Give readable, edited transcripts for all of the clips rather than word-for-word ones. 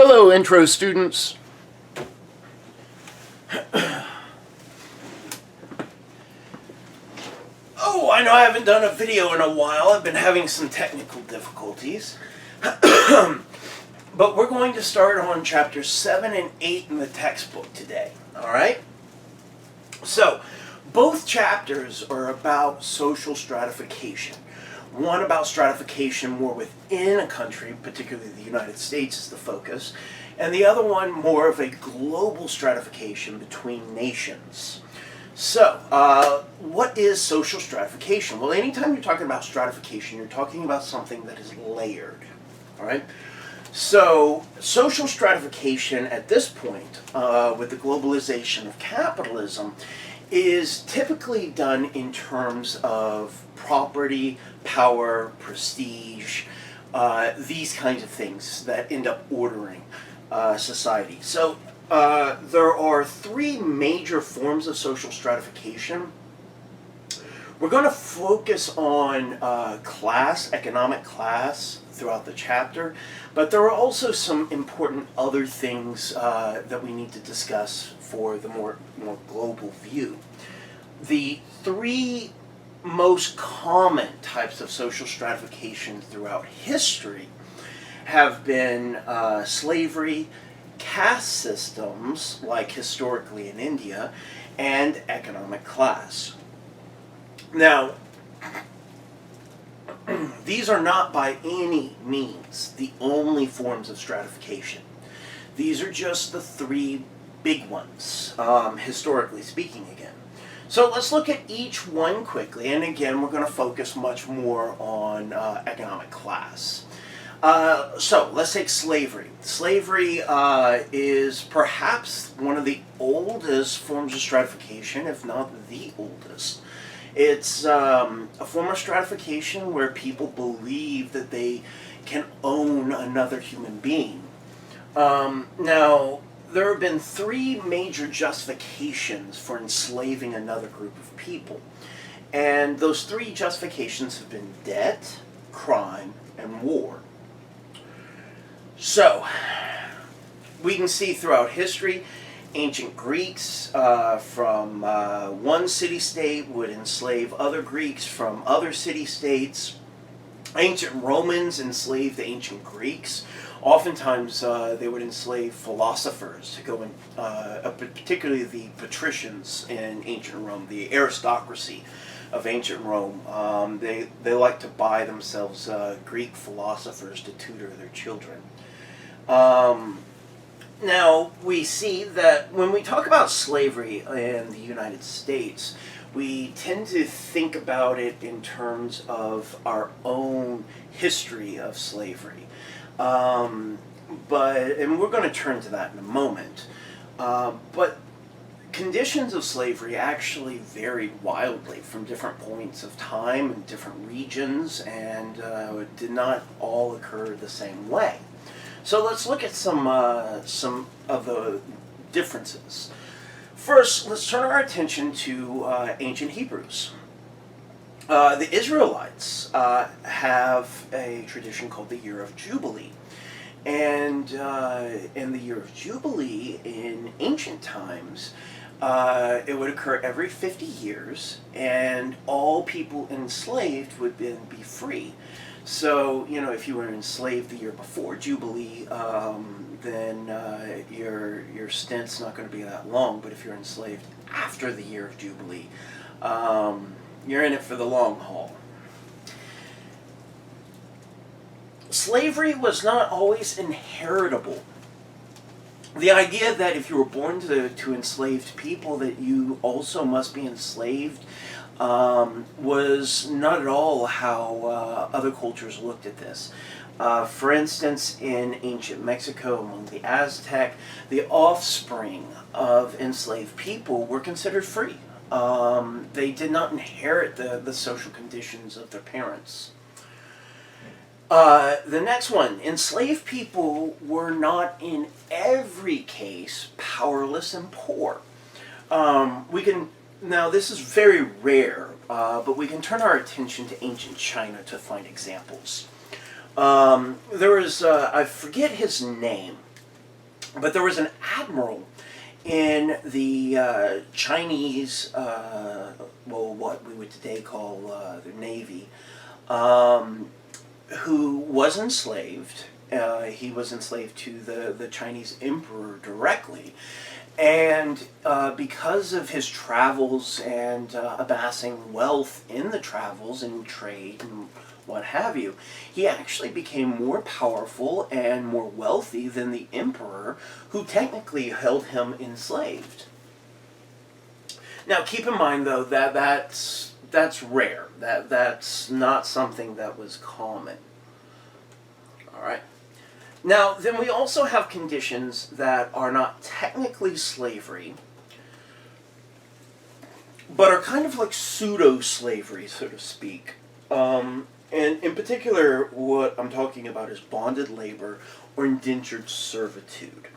Hello, intro students. Oh, I know I haven't done a video in a while. I've been having some technical difficulties. But we're going to start on chapters 7 and 8 in the textbook today. Alright? So, both chapters are about social stratification. One about stratification more within a country, particularly the United States is the focus, and the other one more of a global stratification between nations. So, what is social stratification? Well, anytime you're talking about stratification, you're talking about something that is layered. Alright? So, social stratification at this point, with the globalization of capitalism, is typically done in terms of property, power, prestige, these kinds of things that end up ordering society. So there are three major forms of social stratification. We're going to focus on class, economic class, throughout the chapter, but there are also some important other things that we need to discuss for the more global view. The three most common types of social stratification throughout history have been slavery, caste systems, like historically in India, and economic class. Now, these are not by any means the only forms of stratification. These are just the three big ones, historically speaking again. So let's look at each one quickly, and again we're going to focus much more on economic class. So let's take slavery. Slavery is perhaps one of the oldest forms of stratification, if not the oldest. It's a form of stratification where people believe that they can own another human being. Now, there have been three major justifications for enslaving another group of people. And those three justifications have been debt, crime, and war. So, we can see throughout history, ancient Greeks from one city-state would enslave other Greeks from other city-states. Ancient Romans enslaved the ancient Greeks. Oftentimes they would enslave philosophers to go in, particularly the patricians in ancient Rome, the aristocracy of ancient Rome. They like to buy themselves Greek philosophers to tutor their children. Now, we see that when we talk about slavery in the United States, we tend to think about it in terms of our own history of slavery. And we're going to turn to that in a moment. But conditions of slavery actually varied wildly from different points of time and different regions, and did not all occur the same way. So let's look at some of the differences. First, let's turn our attention to ancient Hebrews. The Israelites have a tradition called the Year of Jubilee. And in the Year of Jubilee, in ancient times, it would occur every 50 years, and all people enslaved would then be free. So, you know, if you were enslaved the year before Jubilee, then your stint's not going to be that long. But if you're enslaved after the year of Jubilee, you're in it for the long haul. Slavery was not always inheritable. The idea that if you were born to enslaved people, that you also must be enslaved, was not at all how other cultures looked at this. For instance, in ancient Mexico, among the Aztec, the offspring of enslaved people were considered free. They did not inherit the social conditions of their parents. The next one, enslaved people were not in every case powerless and poor. Now this is very rare, but we can turn our attention to ancient China to find examples. There was, I forget his name, But there was an admiral in the Chinese, well, what we would today call the Navy, who was enslaved. He was enslaved to the Chinese emperor directly. And because of his travels and amassing wealth in the travels and trade and what have you, he actually became more powerful and more wealthy than the emperor, who technically held him enslaved. Now, keep in mind, though, that that's rare. That's not something that was common. All right. Now, then we also have conditions that are not technically slavery, but are kind of like pseudo-slavery, so to speak. And in particular, what I'm talking about is bonded labor or indentured servitude.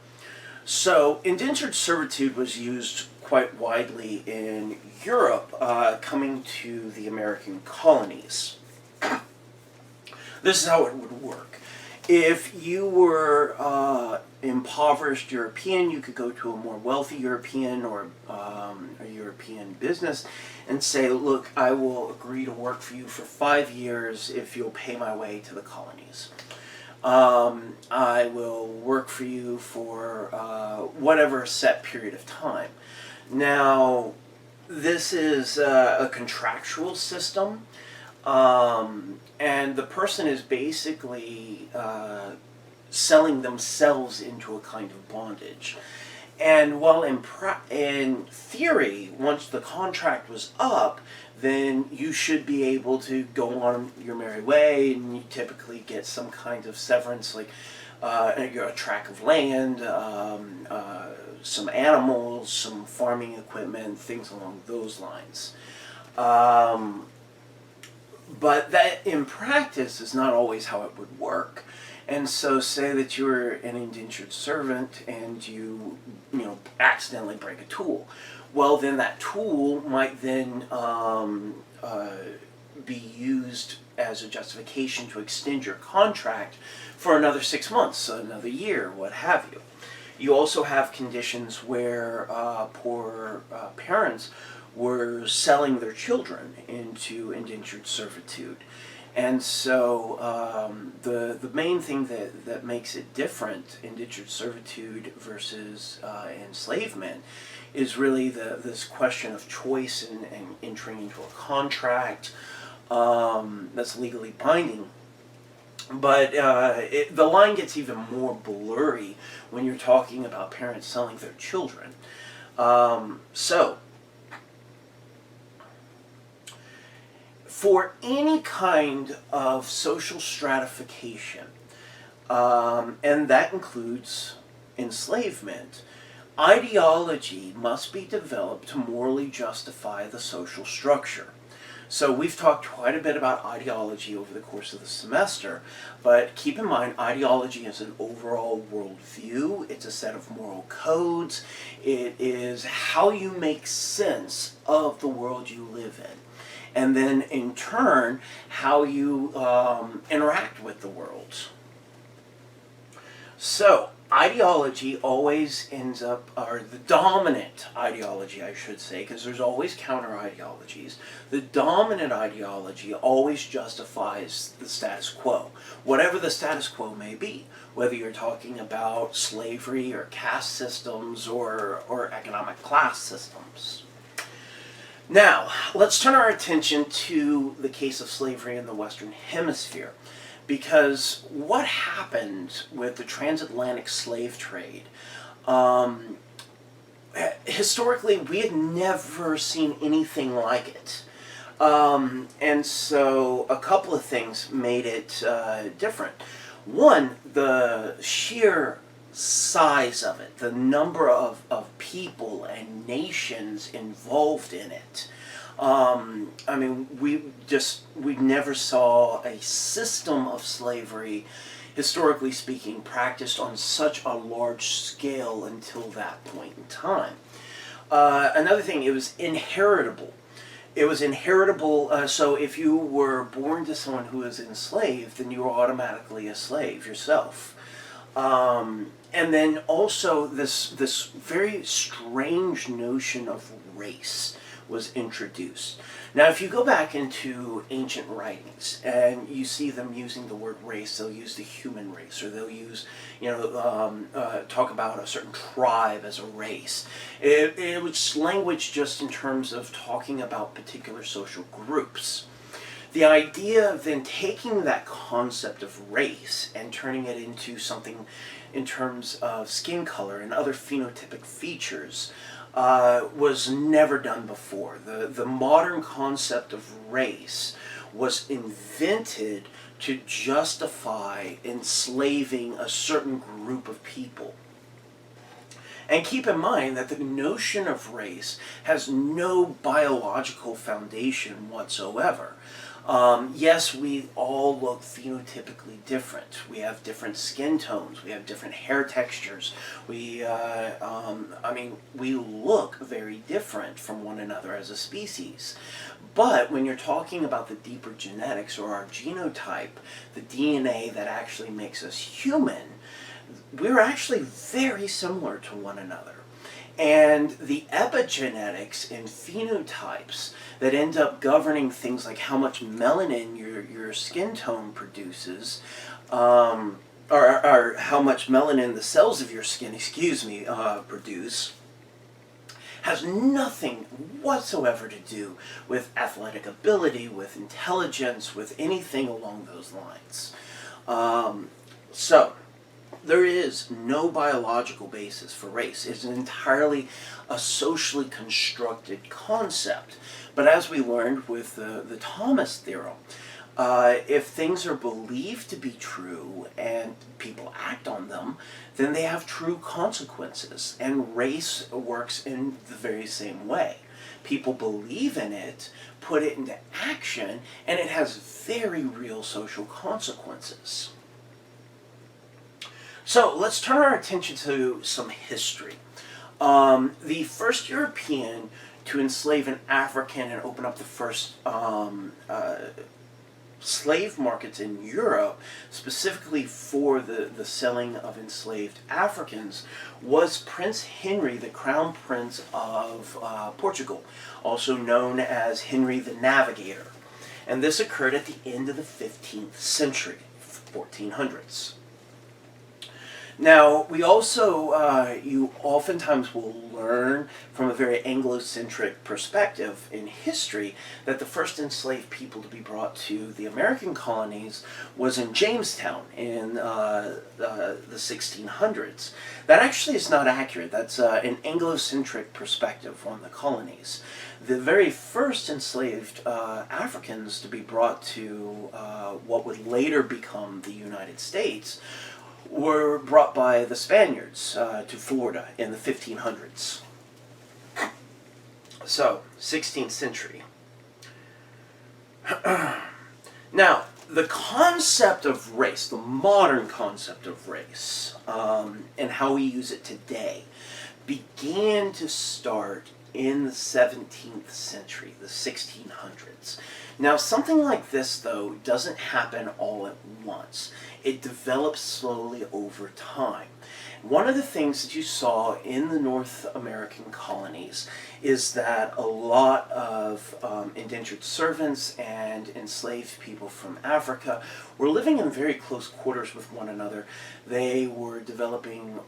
So, indentured servitude was used quite widely in Europe, coming to the American colonies. This is how it would work. If you were impoverished European, you could go to a more wealthy European or a European business and say, look, I will agree to work for you for 5 years if you'll pay my way to the colonies. I will work for you for whatever set period of time. Now, this is a contractual system. And the person is basically selling themselves into a kind of bondage. And while in theory, once the contract was up, then you should be able to go on your merry way, and you typically get some kind of severance, like a tract of land, some animals, some farming equipment, things along those lines. But that, in practice, is not always how it would work. And so, say that you're an indentured servant and you accidentally break a tool. Well, then that tool might then be used as a justification to extend your contract for another 6 months, another year, what have you. You also have conditions where poor parents were selling their children into indentured servitude. And so the main thing that makes it different, indentured servitude versus enslavement, is really this question of choice and entering into a contract that's legally binding. But the line gets even more blurry when you're talking about parents selling their children. So, for any kind of social stratification, and that includes enslavement, ideology must be developed to morally justify the social structure. So we've talked quite a bit about ideology over the course of the semester, but keep in mind, ideology is an overall worldview. It's a set of moral codes. It is how you make sense of the world you live in. And then, in turn, how you interact with the world. So, ideology always ends up, or the dominant ideology, I should say, because there's always counter-ideologies. The dominant ideology always justifies the status quo, whatever the status quo may be, whether you're talking about slavery or caste systems or economic class systems. Now, let's turn our attention to the case of slavery in the Western Hemisphere, because what happened with the transatlantic slave trade, historically, we had never seen anything like it. And so a couple of things made it different. One, the sheer size of it, the number of people and nations involved in it. I mean, we never saw a system of slavery, historically speaking, practiced on such a large scale until that point in time. Another thing, it was inheritable. It was inheritable, so if you were born to someone who was enslaved, then you were automatically a slave yourself. And then also this very strange notion of race was introduced. Now, if you go back into ancient writings and you see them using the word race, they'll use the human race, or they'll use, talk about a certain tribe as a race. It was language just in terms of talking about particular social groups. The idea of then taking that concept of race and turning it into something in terms of skin color and other phenotypic features was never done before. The modern concept of race was invented to justify enslaving a certain group of people. And keep in mind that the notion of race has no biological foundation whatsoever. Yes, we all look phenotypically different. We have different skin tones. We have different hair textures. We look very different from one another as a species. But when you're talking about the deeper genetics or our genotype, the DNA that actually makes us human, we're actually very similar to one another. And the epigenetics and phenotypes that end up governing things like how much melanin your skin tone produces, or how much melanin the cells of your skin, produce, has nothing whatsoever to do with athletic ability, with intelligence, with anything along those lines. So, there is no biological basis for race. It's entirely a socially constructed concept. But as we learned with the Thomas theorem, if things are believed to be true and people act on them, then they have true consequences. And race works in the very same way. People believe in it, put it into action, and it has very real social consequences. So let's turn our attention to some history. The first European to enslave an African and open up the first slave markets in Europe, specifically for the selling of enslaved Africans, was Prince Henry, the Crown Prince of Portugal, also known as Henry the Navigator. And this occurred at the end of the 15th century, 1400s. Now, we also, you oftentimes will learn from a very Anglo-centric perspective in history that the first enslaved people to be brought to the American colonies was in Jamestown in the 1600s. That actually is not accurate. That's an Anglo-centric perspective on the colonies. The very first enslaved Africans to be brought to what would later become the United States were brought by the Spaniards to Florida in the 1500s. So, 16th century. Now, the concept of race, the modern concept of race, and how we use it today, began to start in the 17th century, the 1600s. Now, something like this, though, doesn't happen all at once. It develops slowly over time. One of the things that you saw in the North American colonies is that a lot of indentured servants and enslaved people from Africa were living in very close quarters with one another. They were developing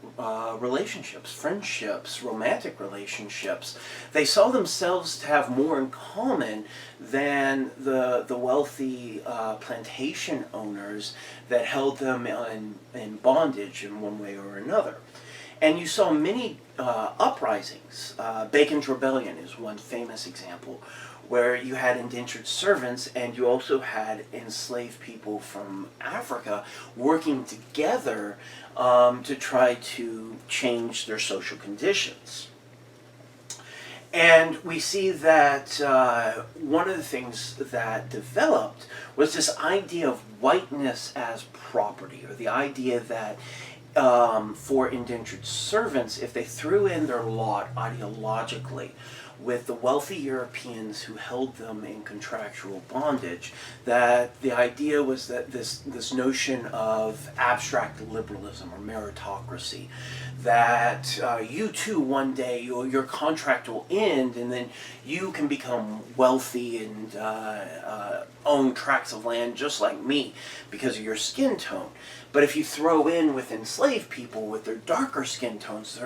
relationships, friendships, romantic relationships. They saw themselves to have more in common than the wealthy plantation owners that held them in bondage in one way or another. And you saw many uprisings. Bacon's Rebellion is one famous example, where you had indentured servants and you also had enslaved people from Africa working together to try to change their social conditions. And we see that one of the things that developed was this idea of whiteness as property, or the idea that for indentured servants, if they threw in their lot ideologically, with the wealthy Europeans who held them in contractual bondage, that the idea was that this notion of abstract liberalism or meritocracy, that you too one day your contract will end and then you can become wealthy and own tracts of land just like me because of your skin tone. But if you throw in with enslaved people with their darker skin tones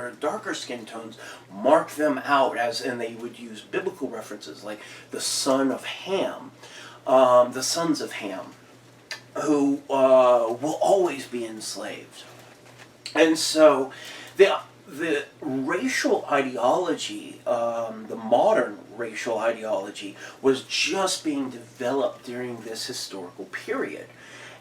mark them out as, and they would use biblical references like the son of Ham, the sons of Ham, who will always be enslaved. And so the racial ideology, the modern racial ideology, was just being developed during this historical period.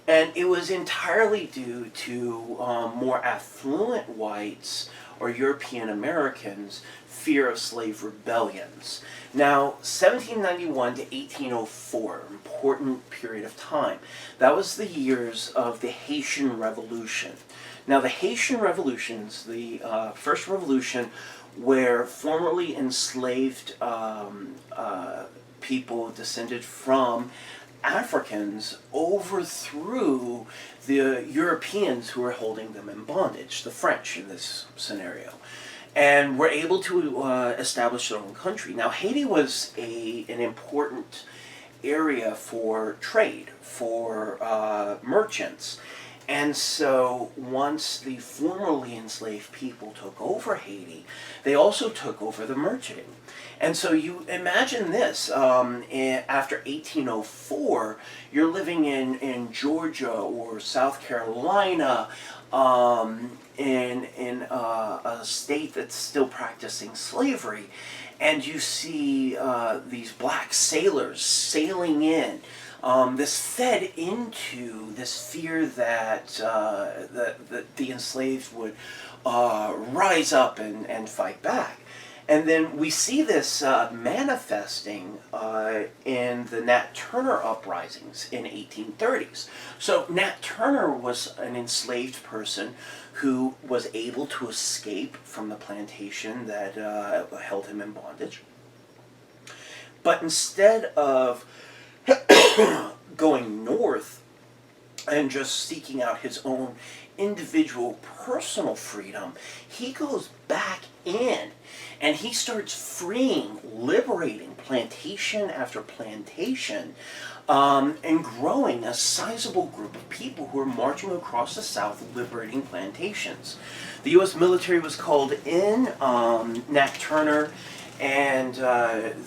And it was entirely due to more affluent whites or European Americans' fear of slave rebellions. Now, 1791 to 1804, important period of time. That was the years of the Haitian Revolution. Now, the Haitian Revolutions, the first revolution where formerly enslaved people descended from Africans overthrew the Europeans who were holding them in bondage, the French in this scenario, and were able to establish their own country. Now, Haiti was an important area for trade, for merchants. And so once the formerly enslaved people took over Haiti, they also took over the merchanting. And so you imagine this, after 1804, you're living in Georgia or South Carolina, in a state that's still practicing slavery, and you see these black sailors sailing in. This fed into this fear that the enslaved would rise up and fight back. And then we see this manifesting in the Nat Turner uprisings in 1830s. So Nat Turner was an enslaved person who was able to escape from the plantation that held him in bondage. But instead of going north and just seeking out his own individual personal freedom, he goes back in and he starts freeing, liberating plantation after plantation, and growing a sizable group of people who are marching across the South liberating plantations. The U.S. military was called in. Nat Turner and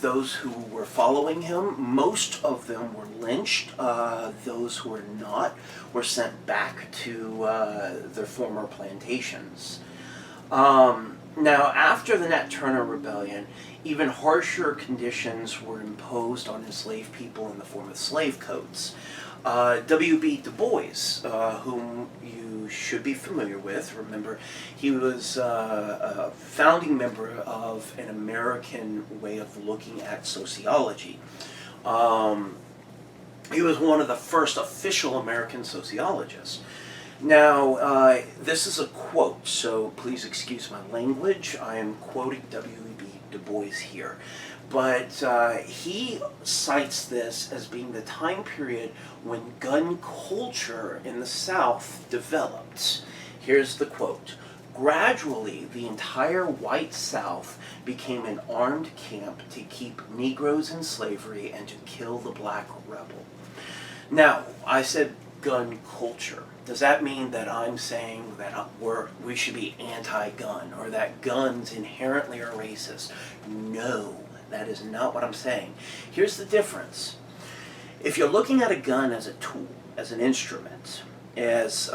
those who were following him, most of them were lynched. Those who were not were sent back to their former plantations. Now, after the Nat Turner Rebellion, even harsher conditions were imposed on enslaved people in the form of slave codes. W.B. Du Bois, whom you should be familiar with, remember, he was a founding member of an American way of looking at sociology. He was one of the first official American sociologists. Now, this is a quote, so please excuse my language. I am quoting W.B. Du Bois here. But he cites this as being the time period when gun culture in the South developed. Here's the quote. Gradually, the entire white South became an armed camp to keep Negroes in slavery and to kill the black rebel. Now, I said gun culture. Does that mean that I'm saying that we should be anti-gun or that guns inherently are racist? No, that is not what I'm saying. Here's the difference. If you're looking at a gun as a tool, as an instrument, as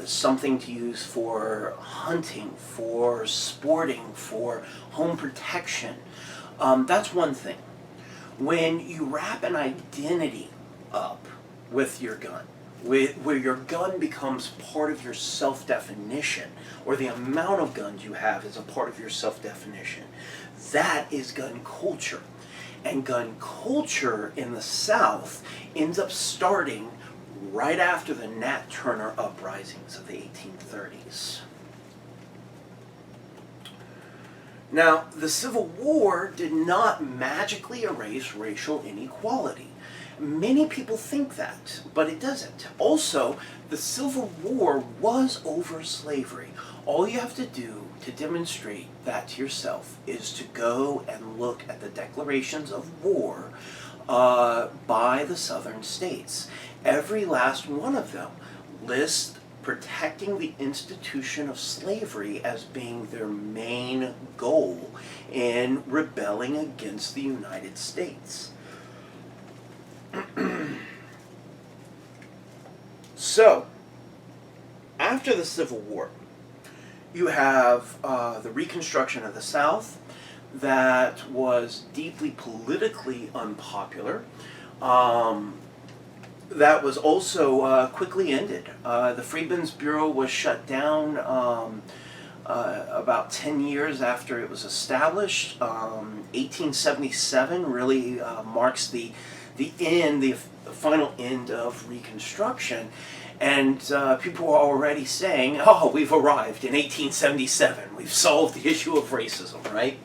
something to use for hunting, for sporting, for home protection, that's one thing. When you wrap an identity up with your gun, where your gun becomes part of your self-definition, or the amount of guns you have is a part of your self-definition, that is gun culture. And gun culture in the South ends up starting right after the Nat Turner uprisings of the 1830s. Now, the Civil War did not magically erase racial inequality. Many people think that, but it doesn't. Also, the Civil War was over slavery. All you have to do to demonstrate that to yourself is to go and look at the declarations of war by the southern states. Every last one of them lists protecting the institution of slavery as being their main goal in rebelling against the United States. So, after the Civil War, you have the Reconstruction of the South that was deeply politically unpopular. That was also quickly ended. The Freedmen's Bureau was shut down about 10 years after it was established. 1877 really marks the final end of Reconstruction. And people were already saying, oh, we've arrived in 1877. We've solved the issue of racism, right?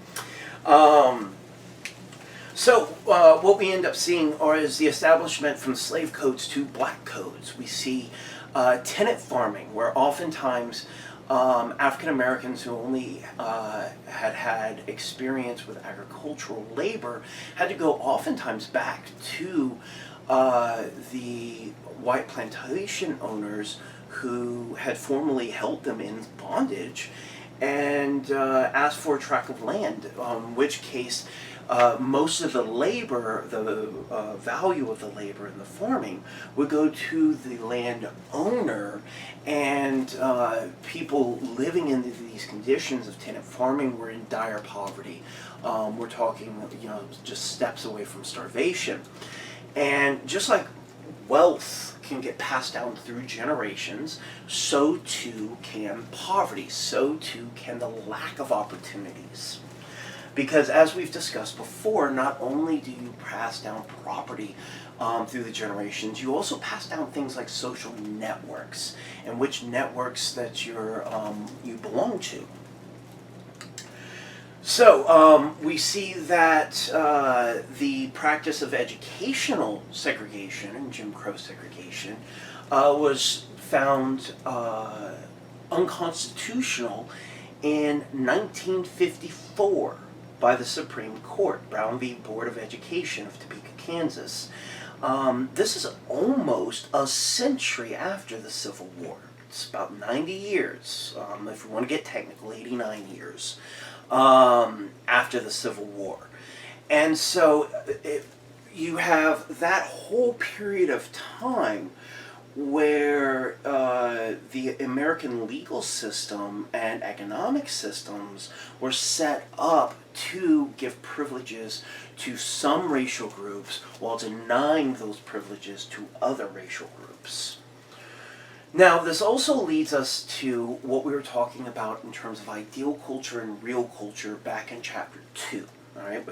So what we end up seeing is the establishment from slave codes to black codes. We see tenant farming, where oftentimes African Americans who only had experience with agricultural labor had to go oftentimes back to the white plantation owners who had formerly held them in bondage and asked for a tract of land, in which case most of the labor, the value of the labor in the farming would go to the landowner, and people living in these conditions of tenant farming were in dire poverty. We're talking, just steps away from starvation. And just like wealth can get passed down through generations, so too can poverty, so too can the lack of opportunities. Because as we've discussed before, not only do you pass down property through the generations, you also pass down things like social networks and which networks that you belong to. So we see that the practice of educational segregation and Jim Crow segregation was found unconstitutional in 1954 by the Supreme Court, Brown v. Board of Education of Topeka, Kansas. This is almost a century after the Civil War. It's about 90 years, if we want to get technical, 89 years. After the Civil War. And so you have that whole period of time where the American legal system and economic systems were set up to give privileges to some racial groups while denying those privileges to other racial groups. Now, this also leads us to what we were talking about in terms of ideal culture and real culture back in chapter 2. All right.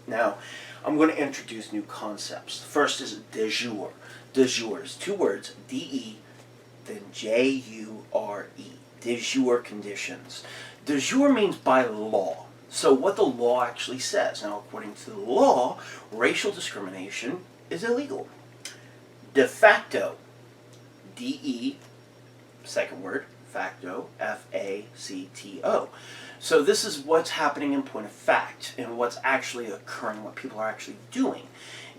Now, I'm going to introduce new concepts. The first is de jure. De jure is two words, D-E, then J-U-R-E. De jure conditions. De jure means by law. So what the law actually says. Now, according to the law, racial discrimination is illegal. De facto. D-E, second word, facto, F-A-C-T-O. So this is what's happening in point of fact and what's actually occurring, what people are actually doing.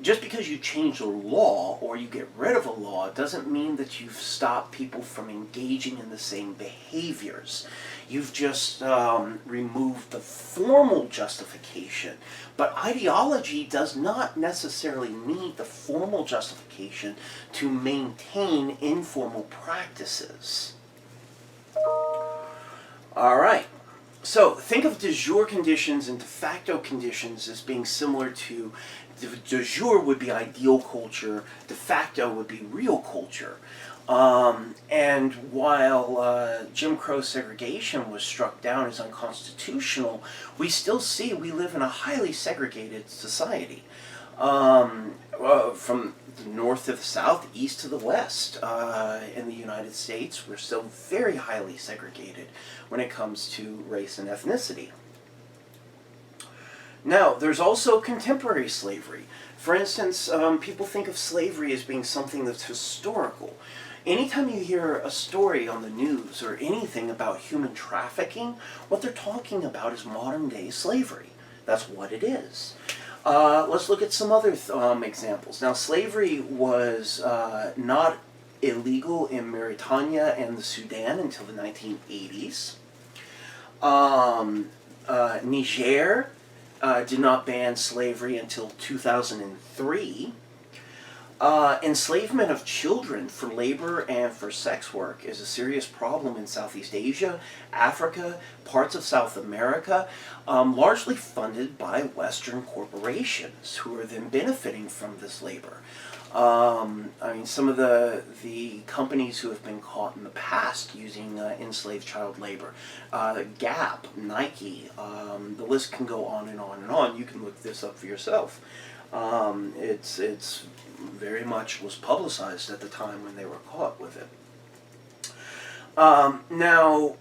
Just because you change the law or you get rid of a law doesn't mean that you've stopped people from engaging in the same behaviors. You've just removed the formal justification. But ideology does not necessarily need the formal justification to maintain informal practices. All right. So think of de jure conditions and de facto conditions as being similar to de jure would be ideal culture, de facto would be real culture. And while Jim Crow segregation was struck down as unconstitutional, we still see we live in a highly segregated society. From the north to the south, east to the west, in the United States, we're still very highly segregated when it comes to race and ethnicity. Now, there's also contemporary slavery. For instance, people think of slavery as being something that's historical. Anytime you hear a story on the news or anything about human trafficking, what they're talking about is modern day slavery. That's what it is. Let's look at some other examples. Now, slavery was not illegal in Mauritania and the Sudan until the 1980s. Niger did not ban slavery until 2003. Enslavement of children for labor and for sex work is a serious problem in Southeast Asia, Africa, parts of South America, largely funded by Western corporations who are then benefiting from this labor. I mean, some of the companies who have been caught in the past using enslaved child labor, Gap, Nike, the list can go on and on and on. You can look this up for yourself. It's very much was publicized at the time when they were caught with it. Now,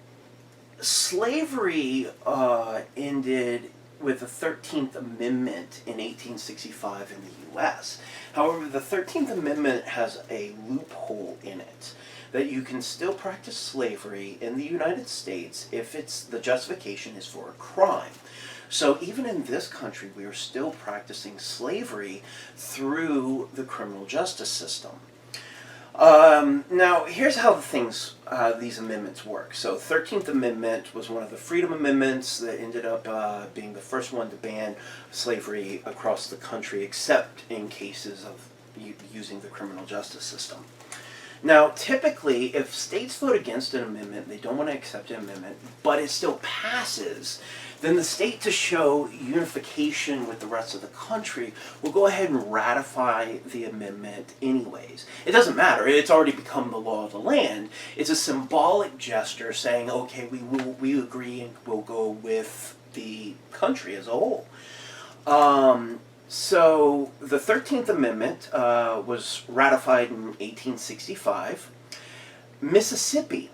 slavery ended with the 13th Amendment in 1865 in the U.S. However, the 13th Amendment has a loophole in it that you can still practice slavery in the United States if the justification is for a crime. So even in this country, we are still practicing slavery through the criminal justice system. Now, here's how these amendments work. So, 13th Amendment was one of the Freedom Amendments that ended up being the first one to ban slavery across the country, except in cases of using the criminal justice system. Now, typically, if states vote against an amendment, they don't want to accept an amendment, but it still passes, then the state, to show unification with the rest of the country, will go ahead and ratify the amendment anyways. It doesn't matter. It's already become the law of the land. It's a symbolic gesture saying, okay, we agree and we'll go with the country as a whole. So the 13th Amendment was ratified in 1865. Mississippi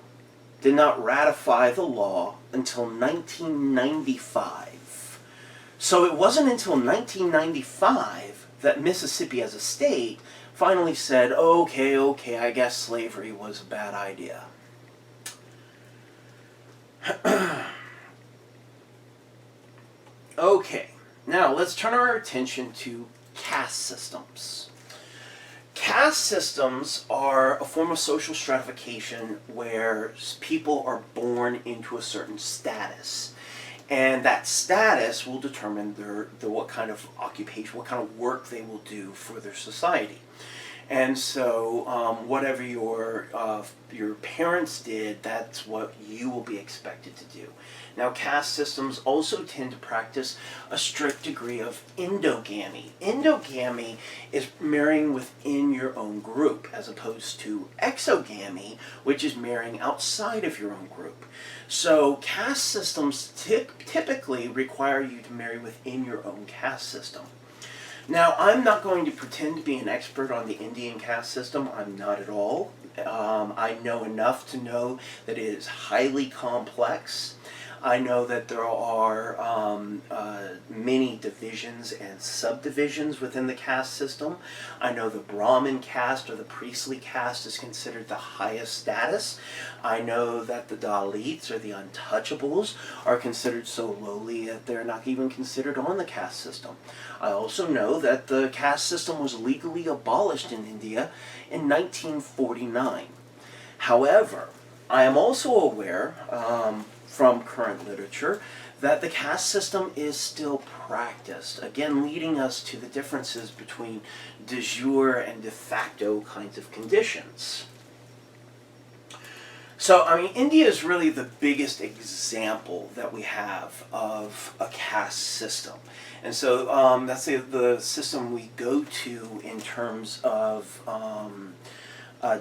did not ratify the law until 1995. So it wasn't until 1995 that Mississippi as a state finally said, okay, I guess slavery was a bad idea. Okay. Now, let's turn our attention to caste systems. Caste systems are a form of social stratification where people are born into a certain status. And that status will determine what kind of occupation, what kind of work they will do for their society. And so whatever your parents did, that's what you will be expected to do. Now, caste systems also tend to practice a strict degree of endogamy. Endogamy is marrying within your own group, as opposed to exogamy, which is marrying outside of your own group. So caste systems typically require you to marry within your own caste system. Now, I'm not going to pretend to be an expert on the Indian caste system. I'm not at all. I know enough to know that it is highly complex. I know that there are many divisions and subdivisions within the caste system. I know the Brahmin caste or the priestly caste is considered the highest status. I know that the Dalits or the untouchables are considered so lowly that they're not even considered on the caste system. I also know that the caste system was legally abolished in India in 1949. However, I am also aware from current literature that the caste system is still practiced, again leading us to the differences between de jure and de facto kinds of conditions. So, I mean, India is really the biggest example that we have of a caste system. And so that's the system we go to in terms of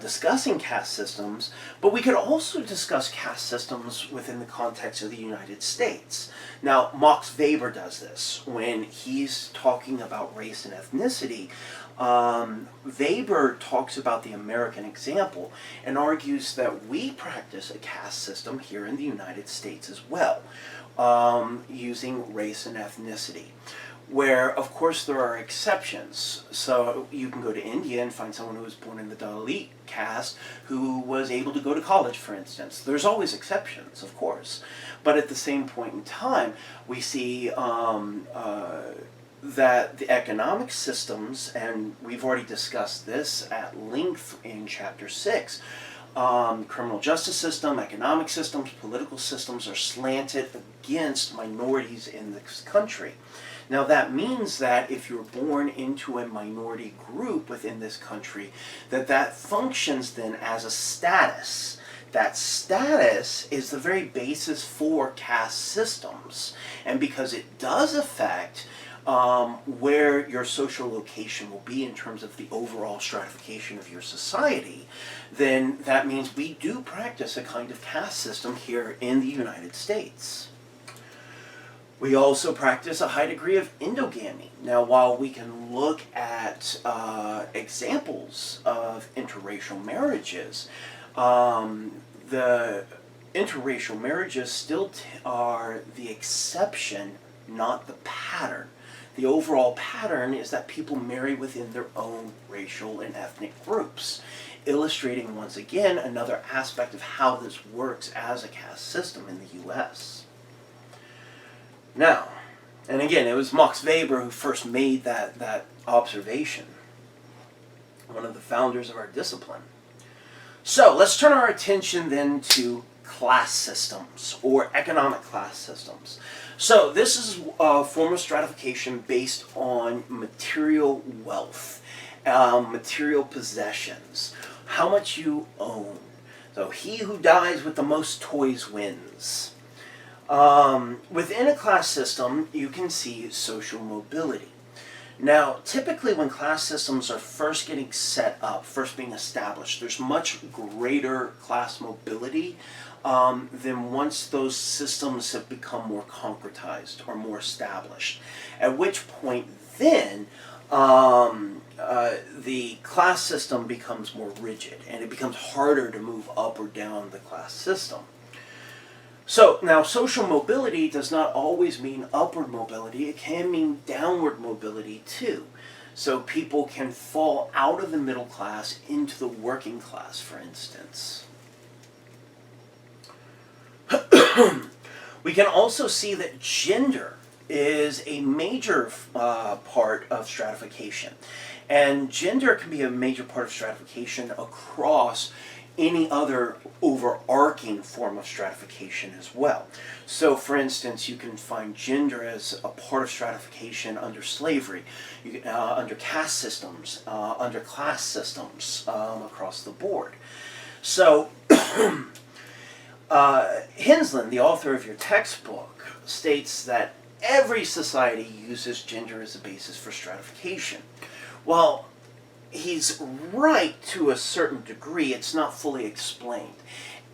discussing caste systems, but we could also discuss caste systems within the context of the United States. Now, Max Weber does this when he's talking about race and ethnicity. Weber talks about the American example and argues that we practice a caste system here in the United States as well. using race and ethnicity. Where, of course, there are exceptions. So you can go to India and find someone who was born in the Dalit caste who was able to go to college, for instance. There's always exceptions, of course. But at the same point in time, we see that the economic systems, and we've already discussed this at length in Chapter 6, criminal justice system, economic systems, political systems are slanted against minorities in this country. Now that means that if you're born into a minority group within this country, that functions then as a status. That status is the very basis for caste systems. And because it does affect where your social location will be in terms of the overall stratification of your society, then that means we do practice a kind of caste system here in the United States. We also practice a high degree of endogamy. Now, while we can look at examples of interracial marriages, the interracial marriages still are the exception, not the pattern. The overall pattern is that people marry within their own racial and ethnic groups, illustrating once again another aspect of how this works as a caste system in the U.S. Now, and again, it was Max Weber who first made that observation, one of the founders of our discipline. So let's turn our attention then to class systems or economic class systems. So this is a form of stratification based on material wealth, material possessions, how much you own. So he who dies with the most toys wins. Within a class system, you can see social mobility. Now, typically when class systems are first getting set up, first being established, there's much greater class mobility than once those systems have become more concretized or more established. At which point then, the class system becomes more rigid and it becomes harder to move up or down the class system. So now social mobility does not always mean upward mobility, it can mean downward mobility too. So people can fall out of the middle class into the working class, for instance. We can also see that gender is a major part of stratification. And gender can be a major part of stratification across any other overarching form of stratification as well. So for instance, you can find gender as a part of stratification under slavery, under caste systems, under class systems across the board. So Henslin, the author of your textbook, states that every society uses gender as a basis for stratification. Well, he's right to a certain degree. It's not fully explained.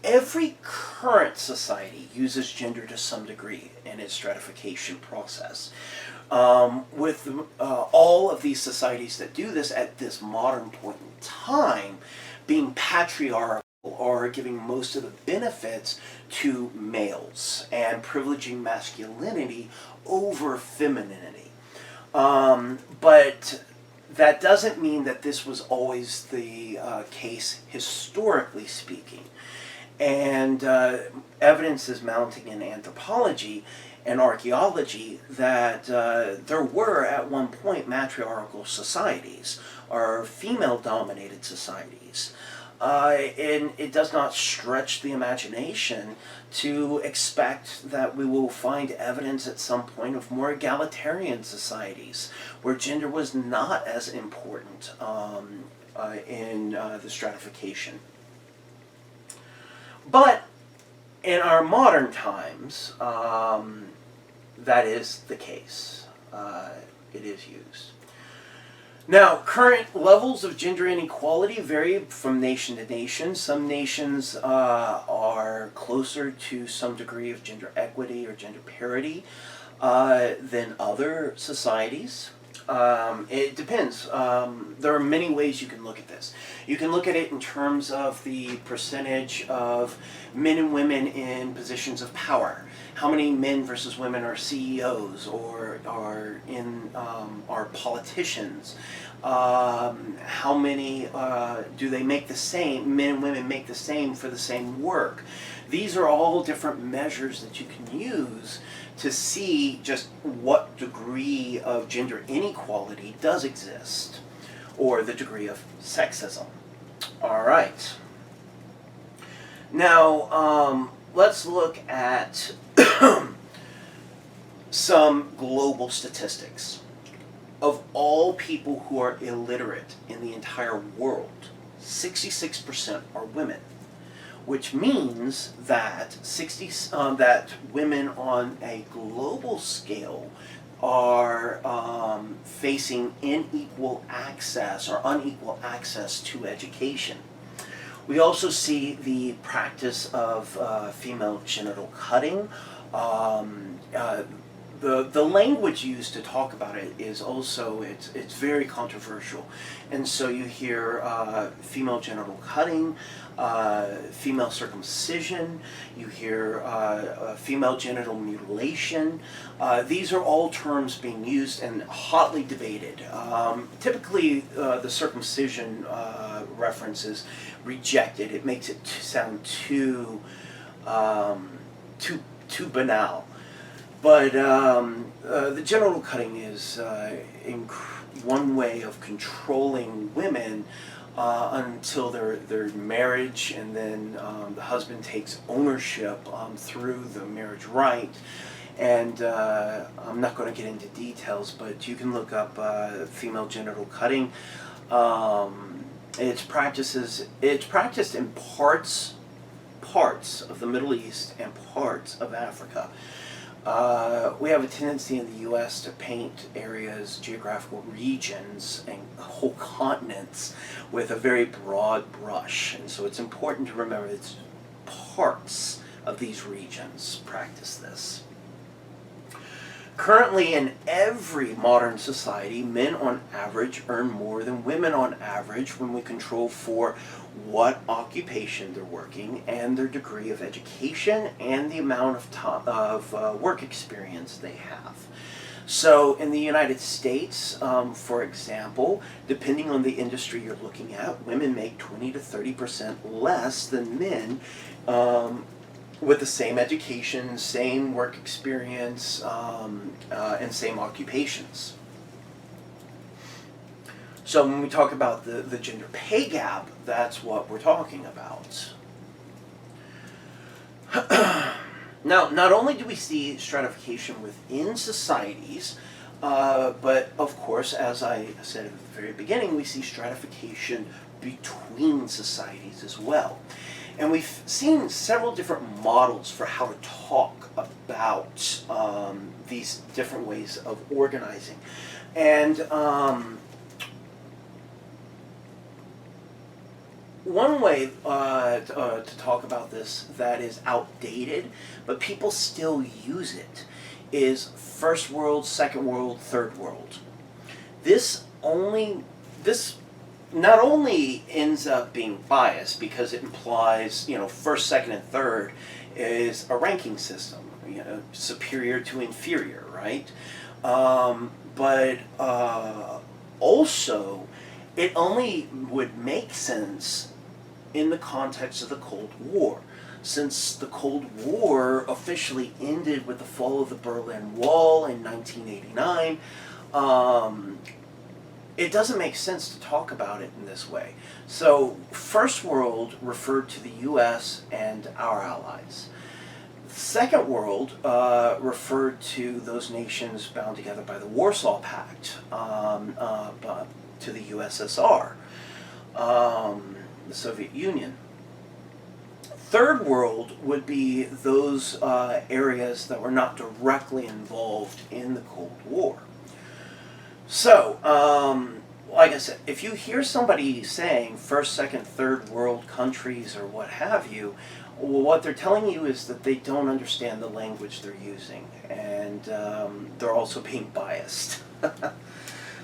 Every current society uses gender to some degree in its stratification process. With all of these societies that do this at this modern point in time being patriarchal or giving most of the benefits to males and privileging masculinity over femininity. But that doesn't mean that this was always the case historically speaking. And evidence is mounting in anthropology and archaeology that there were at one point matriarchal societies or female-dominated societies. And it does not stretch the imagination to expect that we will find evidence at some point of more egalitarian societies where gender was not as important in the stratification. But in our modern times, that is the case. It is used. Now, current levels of gender inequality vary from nation to nation. Some nations are closer to some degree of gender equity or gender parity than other societies. It depends. There are many ways you can look at this. You can look at it in terms of the percentage of men and women in positions of power. How many men versus women are CEOs or are politicians? How many do they make the same? Men and women make the same for the same work. These are all different measures that you can use to see just what degree of gender inequality does exist, or the degree of sexism. All right. Now, let's look at some global statistics. Of all people who are illiterate in the entire world, 66% are women, which means that that women on a global scale are facing unequal access to education. We also see the practice of female genital cutting. The language used to talk about it is also, it's very controversial. And so you hear female genital cutting, female circumcision, you hear female genital mutilation. These are all terms being used and hotly debated. Typically the circumcision reference is rejected. It makes it sound too banal. But the genital cutting is one way of controlling women until their marriage, and then the husband takes ownership through the marriage rite. And I'm not going to get into details, but you can look up female genital cutting. It's practiced in parts of the Middle East and parts of Africa. We have a tendency in the U.S. to paint areas, geographical regions, and whole continents with a very broad brush. And so it's important to remember that parts of these regions practice this. Currently, in every modern society, men on average earn more than women on average when we control for what occupation they're working and their degree of education and the amount of work experience they have. So in the United States, for example, depending on the industry you're looking at, women make 20 to 30% less than men with the same education, same work experience, and same occupations. So when we talk about the gender pay gap, that's what we're talking about. Now, not only do we see stratification within societies, but of course, as I said at the very beginning, we see stratification between societies as well. And we've seen several different models for how to talk about these different ways of organizing. And one way to talk about this that is outdated, but people still use it, is first world, second world, third world. This not only ends up being biased because it implies, first, second, and third is a ranking system, superior to inferior, right? But also, it only would make sense in the context of the Cold War. Since the Cold War officially ended with the fall of the Berlin Wall in 1989, it doesn't make sense to talk about it in this way. So, First World referred to the U.S. and our allies. Second World referred to those nations bound together by the Warsaw Pact, to the USSR, the Soviet Union. Third World would be those areas that were not directly involved in the Cold War. So, like I said, if you hear somebody saying first, second, third world countries or what have you, well, what they're telling you is that they don't understand the language they're using, and they're also being biased.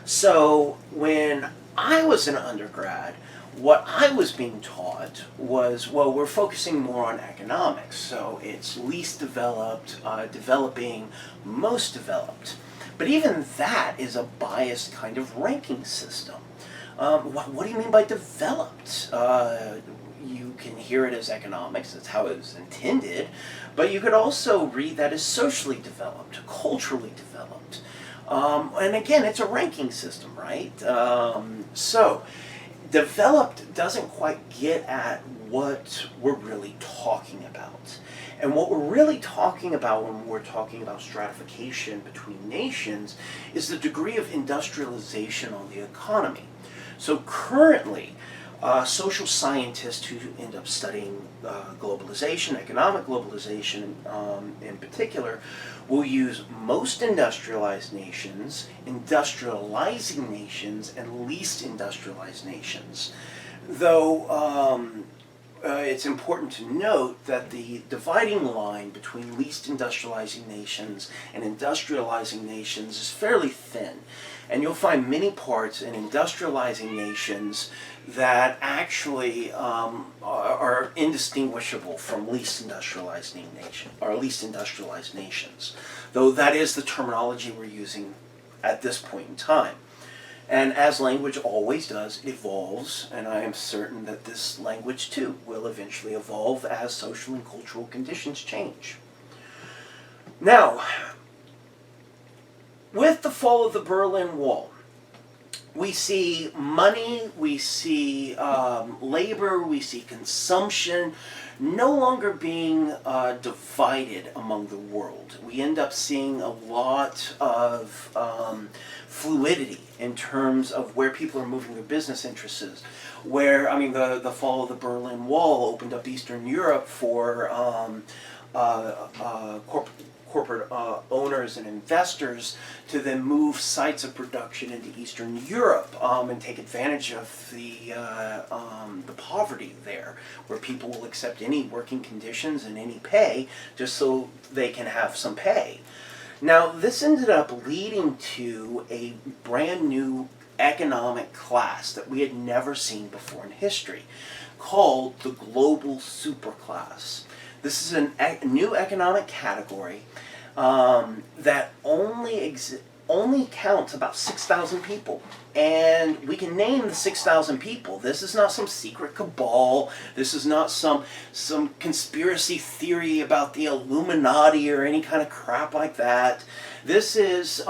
So when I was an undergrad, What I was being taught was, well, we're focusing more on economics, so it's least developed, developing, most developed. But even that is a biased kind of ranking system. What do you mean by developed? You can hear it as economics, that's how it was intended, but you could also read that as socially developed, culturally developed. And again, it's a ranking system, right? So, developed doesn't quite get at what we're really talking about. And what we're really talking about when we're talking about stratification between nations is the degree of industrialization on the economy. So currently, social scientists who end up studying globalization, economic globalization in particular, will use most industrialized nations, industrializing nations, and least industrialized nations. Though it's important to note that the dividing line between least industrializing nations and industrializing nations is fairly thin. And you'll find many parts in industrializing nations that actually are indistinguishable from least industrialized nations, though that is the terminology we're using at this point in time. And as language always does, it evolves, and I am certain that this language too will eventually evolve as social and cultural conditions change. Now, with the fall of the Berlin Wall, we see money, we see labor, we see consumption no longer being divided among the world. We end up seeing a lot of fluidity in terms of where people are moving their business interests. Where, I mean, the fall of the Berlin Wall opened up Eastern Europe for corporate owners and investors to then move sites of production into Eastern Europe and take advantage of the poverty there, where people will accept any working conditions and any pay just so they can have some pay. Now, this ended up leading to a brand new economic class that we had never seen before in history, called the global superclass. This is a new economic category that only counts about 6,000 people. And we can name the 6,000 people. This is not some secret cabal. This is not some conspiracy theory about the Illuminati or any kind of crap like that. This is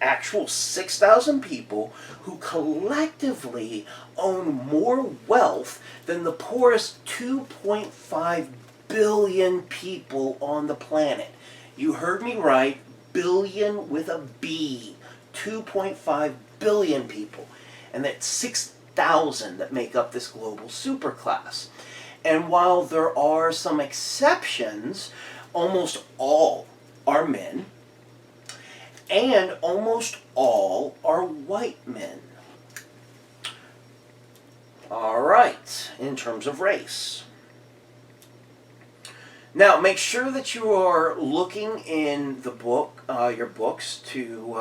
actual 6,000 people who collectively own more wealth than the poorest 2.5 billion people on the planet. You heard me right, billion with a B. 2.5 billion people. And that's 6,000 that make up this global superclass. And while there are some exceptions, almost all are men, and almost all are white men. All right, in terms of race. Now, make sure that you are looking in the book, your books, to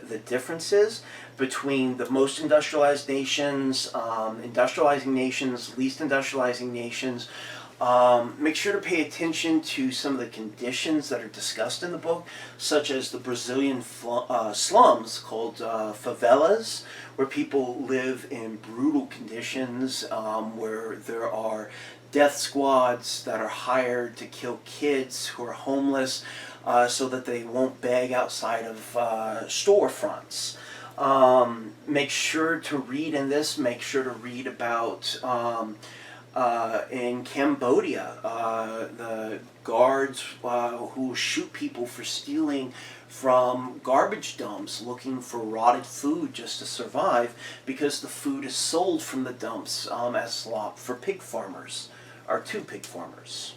the differences between the most industrialized nations, industrializing nations, least industrializing nations. Make sure to pay attention to some of the conditions that are discussed in the book, such as the Brazilian slums called favelas, where people live in brutal conditions, where there are death squads that are hired to kill kids who are homeless so that they won't beg outside of storefronts. Make sure to read in this, make sure to read about in Cambodia, the guards who shoot people for stealing from garbage dumps, looking for rotted food just to survive, because the food is sold from the dumps as slop for pig farmers, or to pig farmers.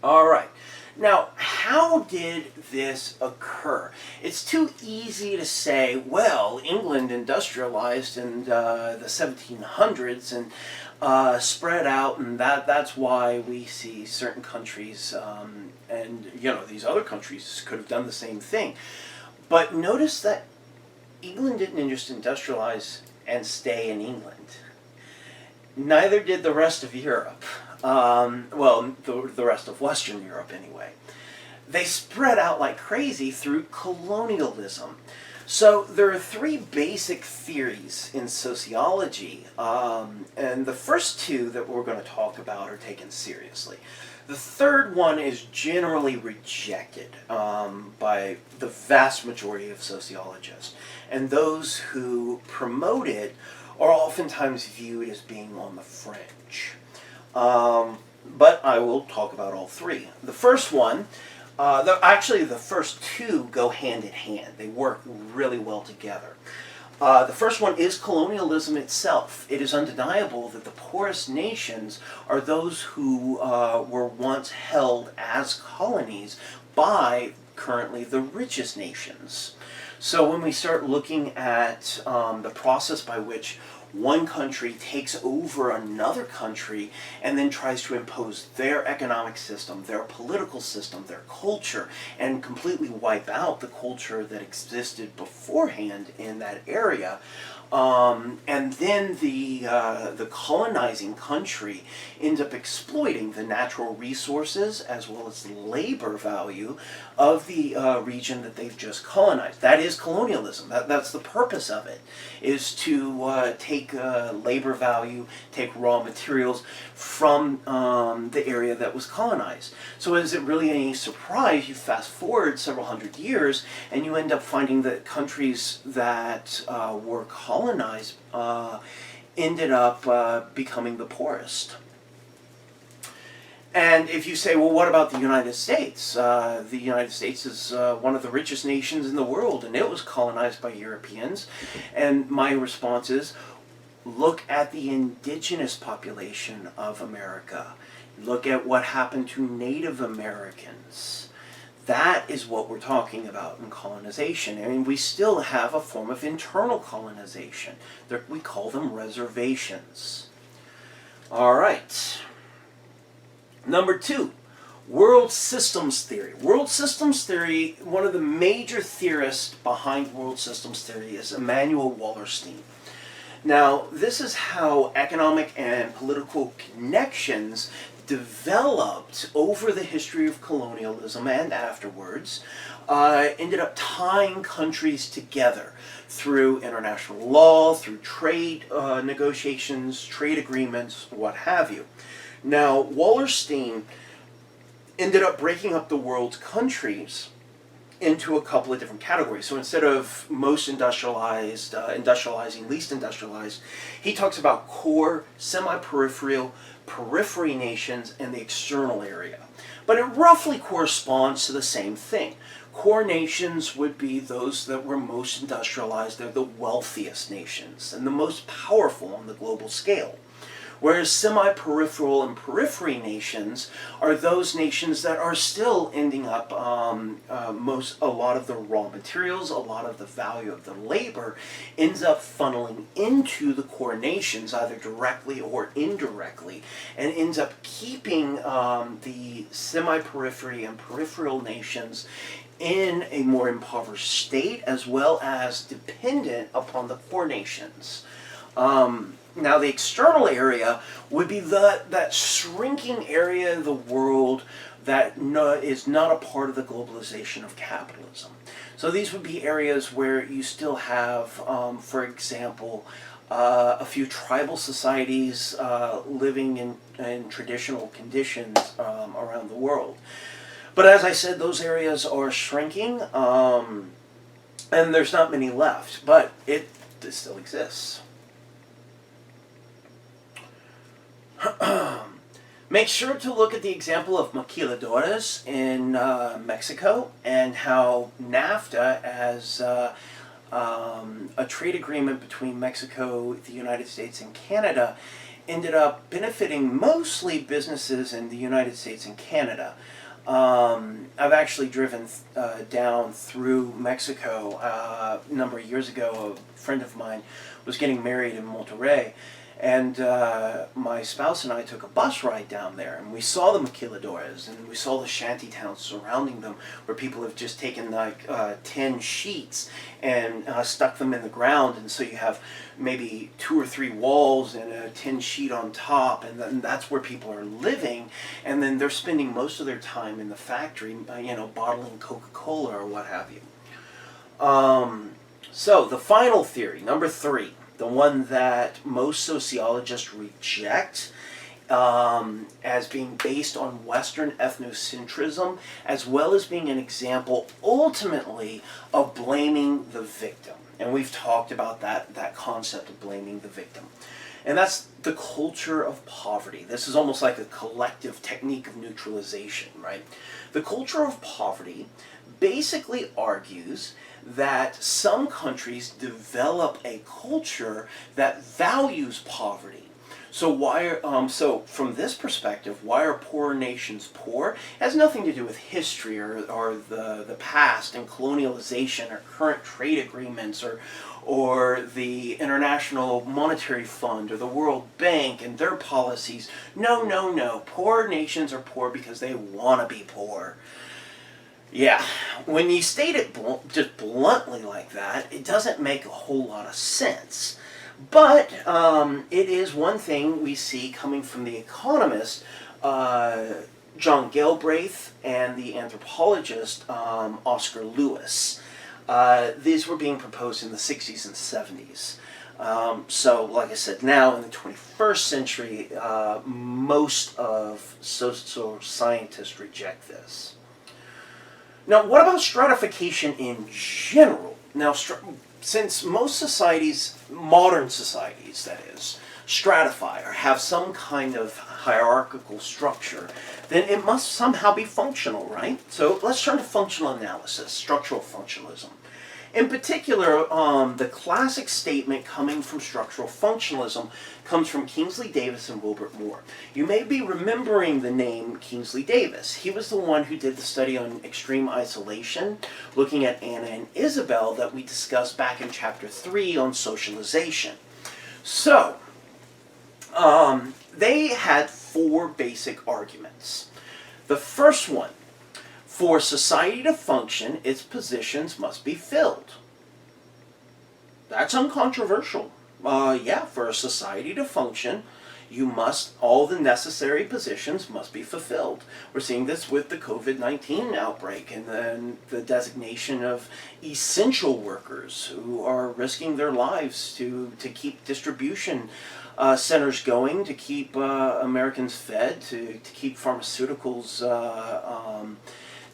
All right. Now, how did this occur? It's too easy to say, well, England industrialized in the 1700s and spread out, and that's why we see certain countries, and these other countries could have done the same thing. But notice that England didn't just industrialize and stay in England. Neither did the rest of Europe. The rest of Western Europe anyway. They spread out like crazy through colonialism. So there are three basic theories in sociology, and the first two that we're going to talk about are taken seriously. The third one is generally rejected by the vast majority of sociologists, and those who promote it are oftentimes viewed as being on the fringe. But I will talk about all three. The first one, the first two go hand in hand. They work really well together. The first one is colonialism itself. It is undeniable that the poorest nations are those who were once held as colonies by currently the richest nations. So when we start looking at the process by which one country takes over another country and then tries to impose their economic system, their political system, their culture, and completely wipe out the culture that existed beforehand in that area. And then the colonizing country ends up exploiting the natural resources as well as the labor value of the region that they've just colonized. That is colonialism. That's the purpose of it, is to take labor value, take raw materials from the area that was colonized. So is it really any surprise you fast forward several hundred years and you end up finding that countries that were colonized ended up becoming the poorest? And if you say, well, what about the United States? The United States is one of the richest nations in the world, and it was colonized by Europeans. And my response is, look at the indigenous population of America. Look at what happened to Native Americans. That is what we're talking about in colonization. I mean, we still have a form of internal colonization. We call them reservations. All right. Number two, world systems theory. World systems theory, one of the major theorists behind world systems theory is Emanuel Wallerstein. Now, this is how economic and political connections developed over the history of colonialism and afterwards, ended up tying countries together through international law, through trade negotiations, trade agreements, what have you. Now, Wallerstein ended up breaking up the world's countries into a couple of different categories. So instead of most industrialized, industrializing, least industrialized, he talks about core, semi-peripheral, periphery nations, and the external area. But it roughly corresponds to the same thing. Core nations would be those that were most industrialized. They're the wealthiest nations and the most powerful on the global scale. Whereas semi-peripheral and periphery nations are those nations that are still ending up, a lot of the raw materials, a lot of the value of the labor ends up funneling into the core nations, either directly or indirectly, and ends up keeping the semi-periphery and peripheral nations in a more impoverished state, as well as dependent upon the core nations. Now, the external area would be that shrinking area of the world that is not a part of the globalization of capitalism. So these would be areas where you still have, for example, a few tribal societies living in traditional conditions around the world. But as I said, those areas are shrinking, and there's not many left, but it still exists. Make sure to look at the example of maquiladoras in Mexico and how NAFTA, as a trade agreement between Mexico, the United States, and Canada, ended up benefiting mostly businesses in the United States and Canada. I've actually driven down through Mexico a number of years ago. A friend of mine was getting married in Monterrey, And my spouse and I took a bus ride down there, and we saw the maquiladoras, and we saw the shanty towns surrounding them, where people have just taken like 10 sheets and stuck them in the ground, and so you have maybe 2 or 3 walls and a tin sheet on top, and then that's where people are living, and then they're spending most of their time in the factory, bottling Coca-Cola or what have you. So the final theory, number 3, the one that most sociologists reject as being based on Western ethnocentrism, as well as being an example ultimately of blaming the victim. And we've talked about that concept of blaming the victim. And that's the culture of poverty. This is almost like a collective technique of neutralization, right? The culture of poverty basically argues that some countries develop a culture that values poverty. So from this perspective, why are poorer nations poor? It has nothing to do with history or the past and colonialization or current trade agreements or the International Monetary Fund or the World Bank and their policies. No. Poor nations are poor because they want to be poor. Yeah, when you state it just bluntly like that, it doesn't make a whole lot of sense. But it is one thing we see coming from the economist John Galbraith and the anthropologist Oscar Lewis. These were being proposed in the 60s and 70s. So, like I said, now in the 21st century, most of social scientists reject this. Now, what about stratification in general? Now, since most societies, modern societies that is, stratify or have some kind of hierarchical structure, then it must somehow be functional, right? So let's turn to functional analysis, structural functionalism. In particular, the classic statement coming from structural functionalism comes from Kingsley Davis and Wilbert Moore. You may be remembering the name Kingsley Davis. He was the one who did the study on extreme isolation, looking at Anna and Isabel that we discussed back in Chapter 3 on socialization. So, they had 4 basic arguments. The first one, for society to function, its positions must be filled. That's uncontroversial. For a society to function, all the necessary positions must be fulfilled. We're seeing this with the COVID-19 outbreak and then the designation of essential workers who are risking their lives to keep distribution centers going, to keep Americans fed, to keep pharmaceuticals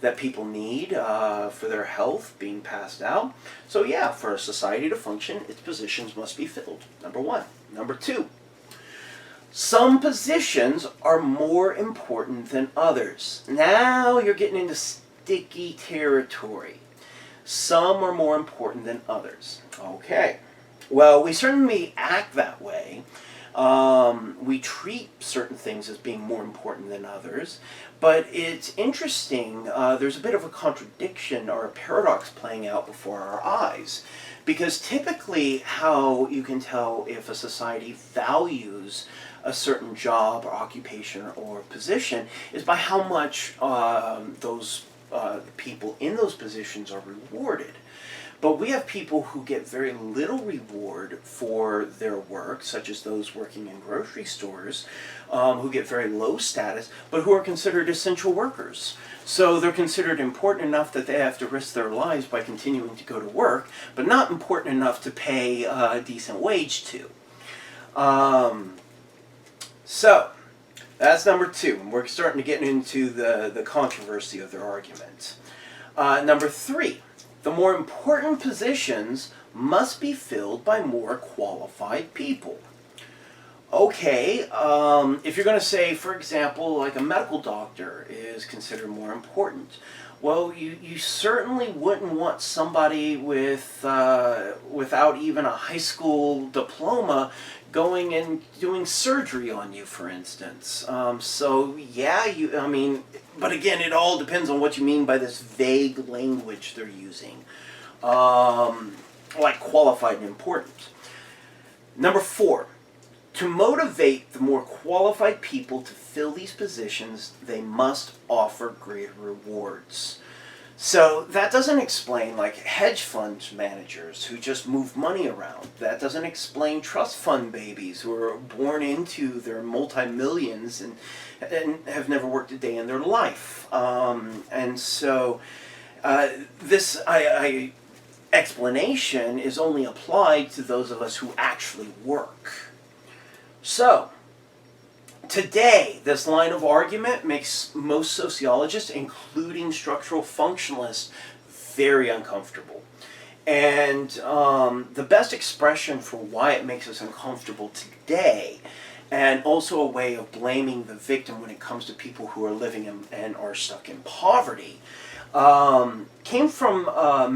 that people need for their health being passed out. So for a society to function, its positions must be filled, number 1. Number 2, some positions are more important than others. Now you're getting into sticky territory. Some are more important than others. Okay. Well, we certainly act that way. We treat certain things as being more important than others, but it's interesting, there's a bit of a contradiction or a paradox playing out before our eyes, because typically how you can tell if a society values a certain job or occupation or position is by how much those people in those positions are rewarded. But we have people who get very little reward for their work, such as those working in grocery stores, who get very low status, but who are considered essential workers. So they're considered important enough that they have to risk their lives by continuing to go to work, but not important enough to pay a decent wage to. So that's number 2. We're starting to get into the controversy of their argument. Number 3. The more important positions must be filled by more qualified people. Okay, if you're going to say, for example, like a medical doctor is considered more important, well, you certainly wouldn't want somebody without even a high school diploma going and doing surgery on you, for instance. But again, it all depends on what you mean by this vague language they're using, like qualified and important. Number 4, To motivate the more qualified people to fill these positions, they must offer greater rewards. So that doesn't explain like hedge fund managers who just move money around. That doesn't explain trust fund babies who are born into their multi-millions and have never worked a day in their life. And so this explanation is only applied to those of us who actually work. So, today, this line of argument makes most sociologists, including structural functionalists, very uncomfortable. And the best expression for why it makes us uncomfortable today, and also a way of blaming the victim when it comes to people who are living and are stuck in poverty, came from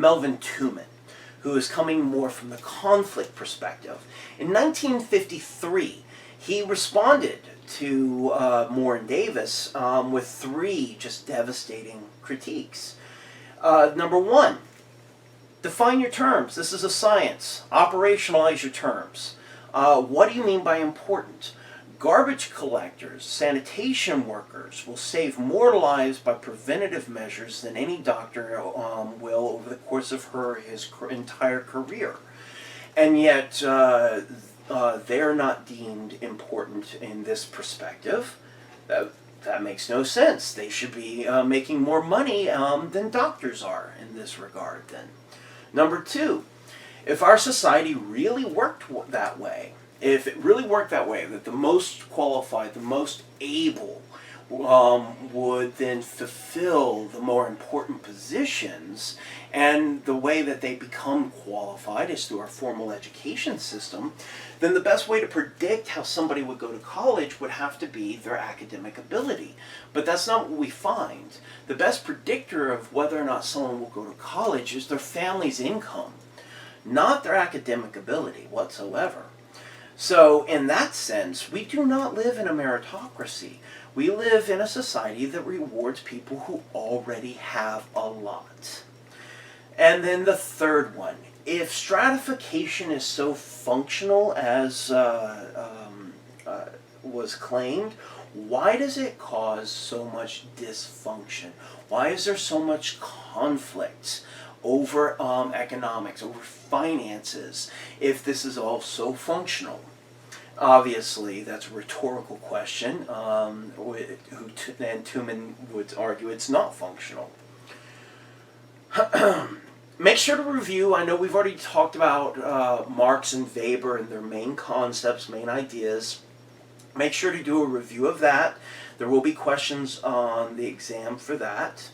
Melvin Tooman, who is coming more from the conflict perspective. In 1953, he responded to Moore and Davis with three just devastating critiques. Number one, define your terms. This is a science. Operationalize your terms. What do you mean by important? Garbage collectors, sanitation workers will save more lives by preventative measures than any doctor will over the course of his entire career. And yet, they're not deemed important in this perspective. That makes no sense. They should be making more money than doctors are in this regard then. Number two, if our society really worked that way, if it really worked that way, that the most qualified, the most able would then fulfill the more important positions, and the way that they become qualified is through our formal education system, then the best way to predict how somebody would go to college would have to be their academic ability. But that's not what we find. The best predictor of whether or not someone will go to college is their family's income, not their academic ability whatsoever. So in that sense, we do not live in a meritocracy. We live in a society that rewards people who already have a lot. And then the third one, if stratification is so functional as was claimed, why does it cause so much dysfunction? Why is there so much conflict over economics, over finances, if this is all so functional? Obviously, that's a rhetorical question, and Tooman would argue it's not functional. Make sure to review, I know we've already talked about Marx and Weber and their main concepts, main ideas. Make sure to do a review of that. There will be questions on the exam for that.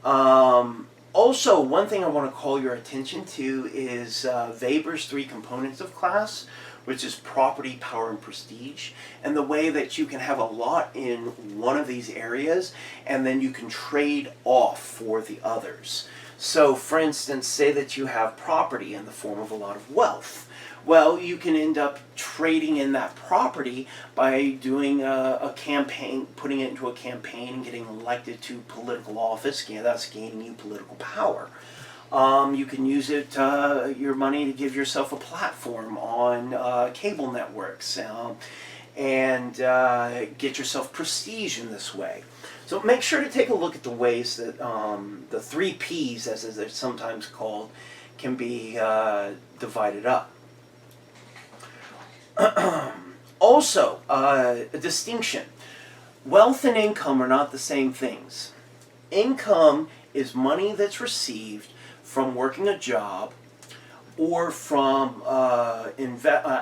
Also, one thing I want to call your attention to is Weber's three components of class, which is property, power, and prestige, and the way that you can have a lot in one of these areas, and then you can trade off for the others. So, for instance, say that you have property in the form of a lot of wealth. Well, you can end up trading in that property by doing a campaign, putting it into a campaign and getting elected to political office. Yeah, that's gaining you political power. You can use it, your money, to give yourself a platform on cable networks and get yourself prestige in this way. So make sure to take a look at the ways that the three P's, as they're sometimes called, can be divided up. Also, a distinction. Wealth and income are not the same things. Income is money that's received from working a job or from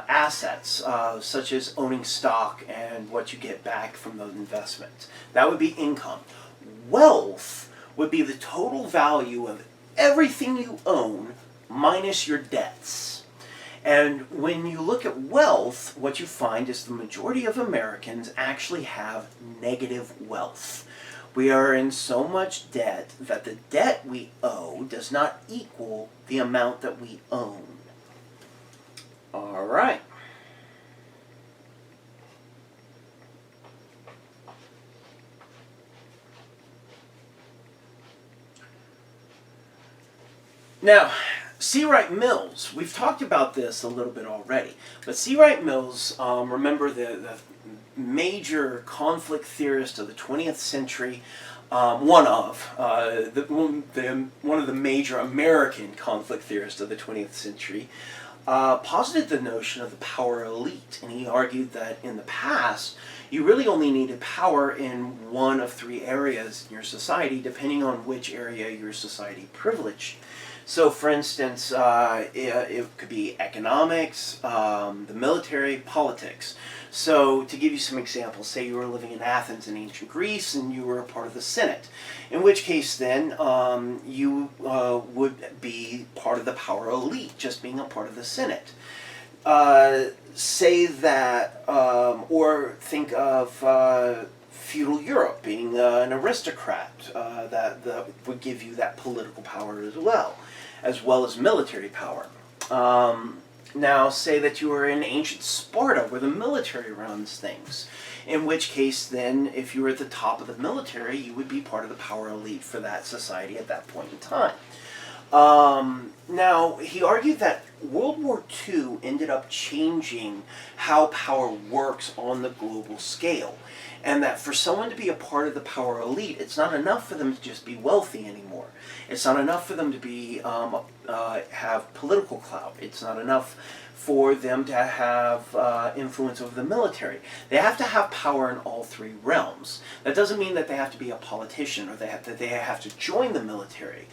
assets, such as owning stock and what you get back from those investments. That would be income. Wealth would be the total value of everything you own minus your debts. And when you look at wealth, what you find is the majority of Americans actually have negative wealth. We are in so much debt that the debt we owe does not equal the amount that we own. All right. Now, C. Wright Mills, we've talked about this a little bit already, but C. Wright Mills, remember the major conflict theorist of the 20th century, one of the major American conflict theorists of the 20th century, posited the notion of the power elite, and he argued that in the past you really only needed power in one of three areas in your society, depending on which area your society privileged. So, for instance, it could be economics, the military, politics. So, to give you some examples, say you were living in Athens in ancient Greece and you were a part of the Senate, in which case then you would be part of the power elite, just being a part of the Senate. Say that, or think of feudal Europe being an aristocrat, that would give you that political power as well as military power. Now, say that you were in ancient Sparta, where the military runs things, in which case then, if you were at the top of the military, you would be part of the power elite for that society at that point in time. Now, he argued that World War II ended up changing how power works on the global scale, and that for someone to be a part of the power elite, it's not enough for them to just be wealthy anymore. It's not enough for them to be have political clout. It's not enough for them to have influence over the military. They have to have power in all three realms. That doesn't mean that they have to be a politician or that they have to join the military.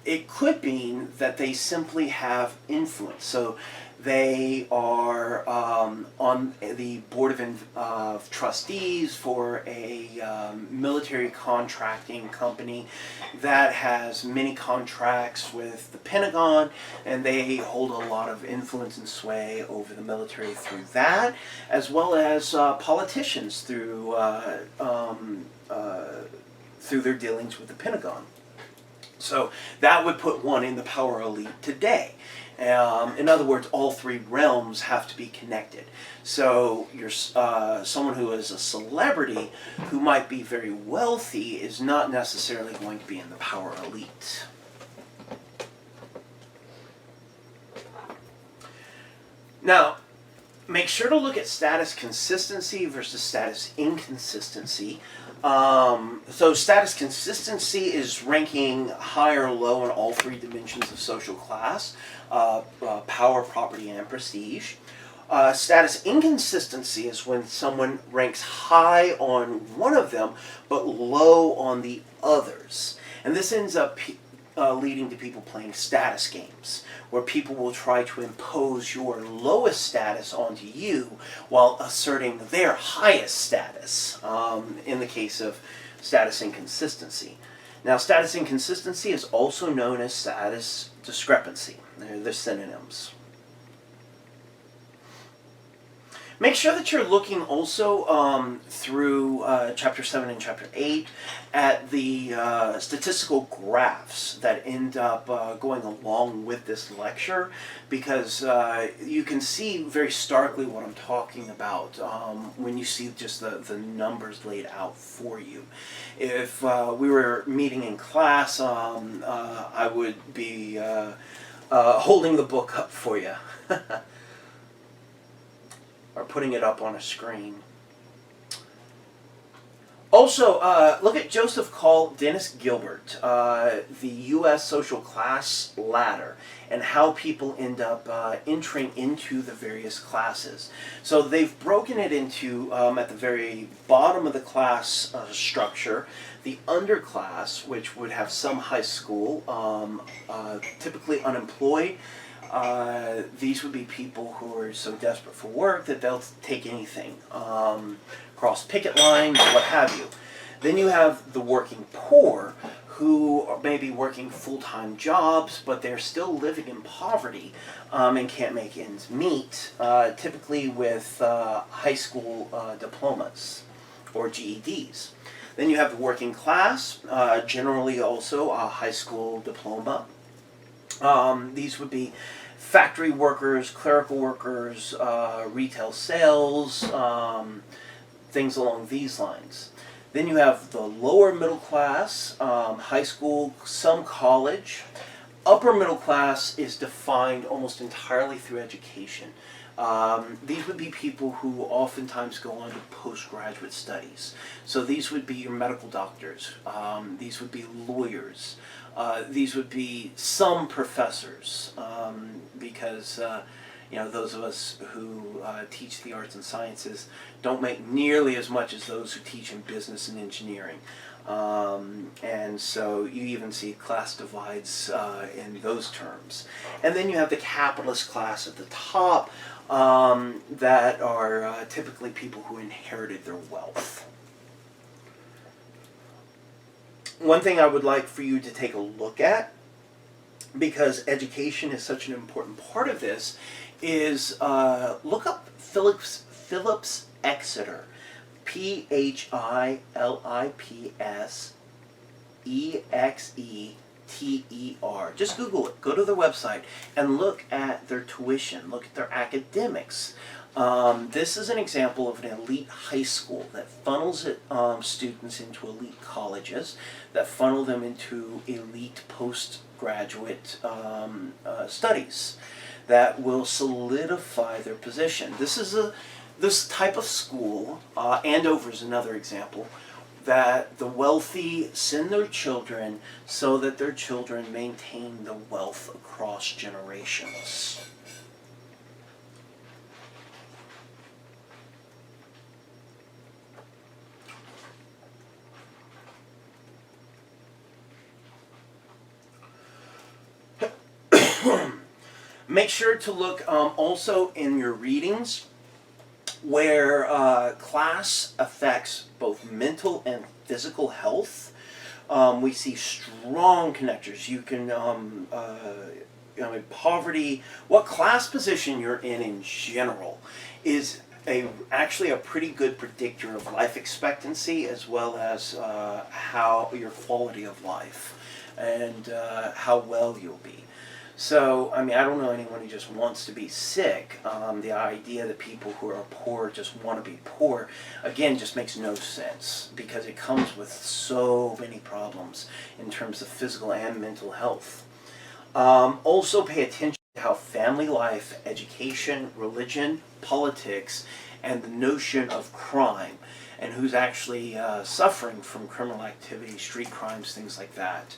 It could mean that they simply have influence. So they are on the board of trustees for a military contracting company that has many contracts with the Pentagon, and they hold a lot of influence and sway over the military through that, as well as politicians through their dealings with the Pentagon. So that would put one in the power elite today. In other words, all three realms have to be connected. So you're someone who is a celebrity who might be very wealthy is not necessarily going to be in the power elite. Now, make sure to look at status consistency versus status inconsistency. So status consistency is ranking high or low in all three dimensions of social class, power, property, and prestige. Status inconsistency is when someone ranks high on one of them, but low on the others. And this ends up leading to people playing status games, where people will try to impose your lowest status onto you while asserting their highest status, in the case of status inconsistency. Now, status inconsistency is also known as status discrepancy. They're synonyms. Make sure that you're looking also through Chapter 7 and Chapter 8 at the statistical graphs that end up going along with this lecture, because you can see very starkly what I'm talking about when you see just the numbers laid out for you. If we were meeting in class, I would be holding the book up for you. Or putting it up on a screen. Also, look at Joseph Call, Dennis Gilbert, the U.S. social class ladder, and how people end up entering into the various classes. So they've broken it into, at the very bottom of the class structure, the underclass, which would have some high school, typically unemployed. These would be people who are so desperate for work that they'll take anything, cross picket lines, what have you. Then you have the working poor, who may be working full-time jobs, but they're still living in poverty and can't make ends meet, typically with high school diplomas or GEDs. Then you have the working class, generally also a high school diploma. These would be factory workers, clerical workers, retail sales, things along these lines. Then you have the lower middle class, high school, some college, Upper middle class is defined almost entirely through education. These would be people who oftentimes go on to postgraduate studies. So these would be your medical doctors, these would be lawyers, these would be some professors, because those of us who teach the arts and sciences don't make nearly as much as those who teach in business and engineering. And so you even see class divides in those terms. And then you have the capitalist class at the top, that are typically people who inherited their wealth. One thing I would like for you to take a look at, because education is such an important part of this, is look up Phillips Exeter. Philipsexeter. Just Google it. Go to their website and look at their tuition. Look at their academics. This is an example of an elite high school that funnels students into elite colleges, that funnel them into elite postgraduate studies that will solidify their position. This type of school, Andover is another example, that the wealthy send their children so that their children maintain the wealth across generations. Make sure to look also in your readings where class affects both mental and physical health. We see strong connectors. You can, poverty, what class position you're in general is actually a pretty good predictor of life expectancy, as well as how your quality of life and how well you'll be. So, I don't know anyone who just wants to be sick. The idea that people who are poor just want to be poor, again, just makes no sense, because it comes with so many problems in terms of physical and mental health. Also pay attention to how family life, education, religion, politics, and the notion of crime, and who's actually suffering from criminal activity, street crimes, things like that.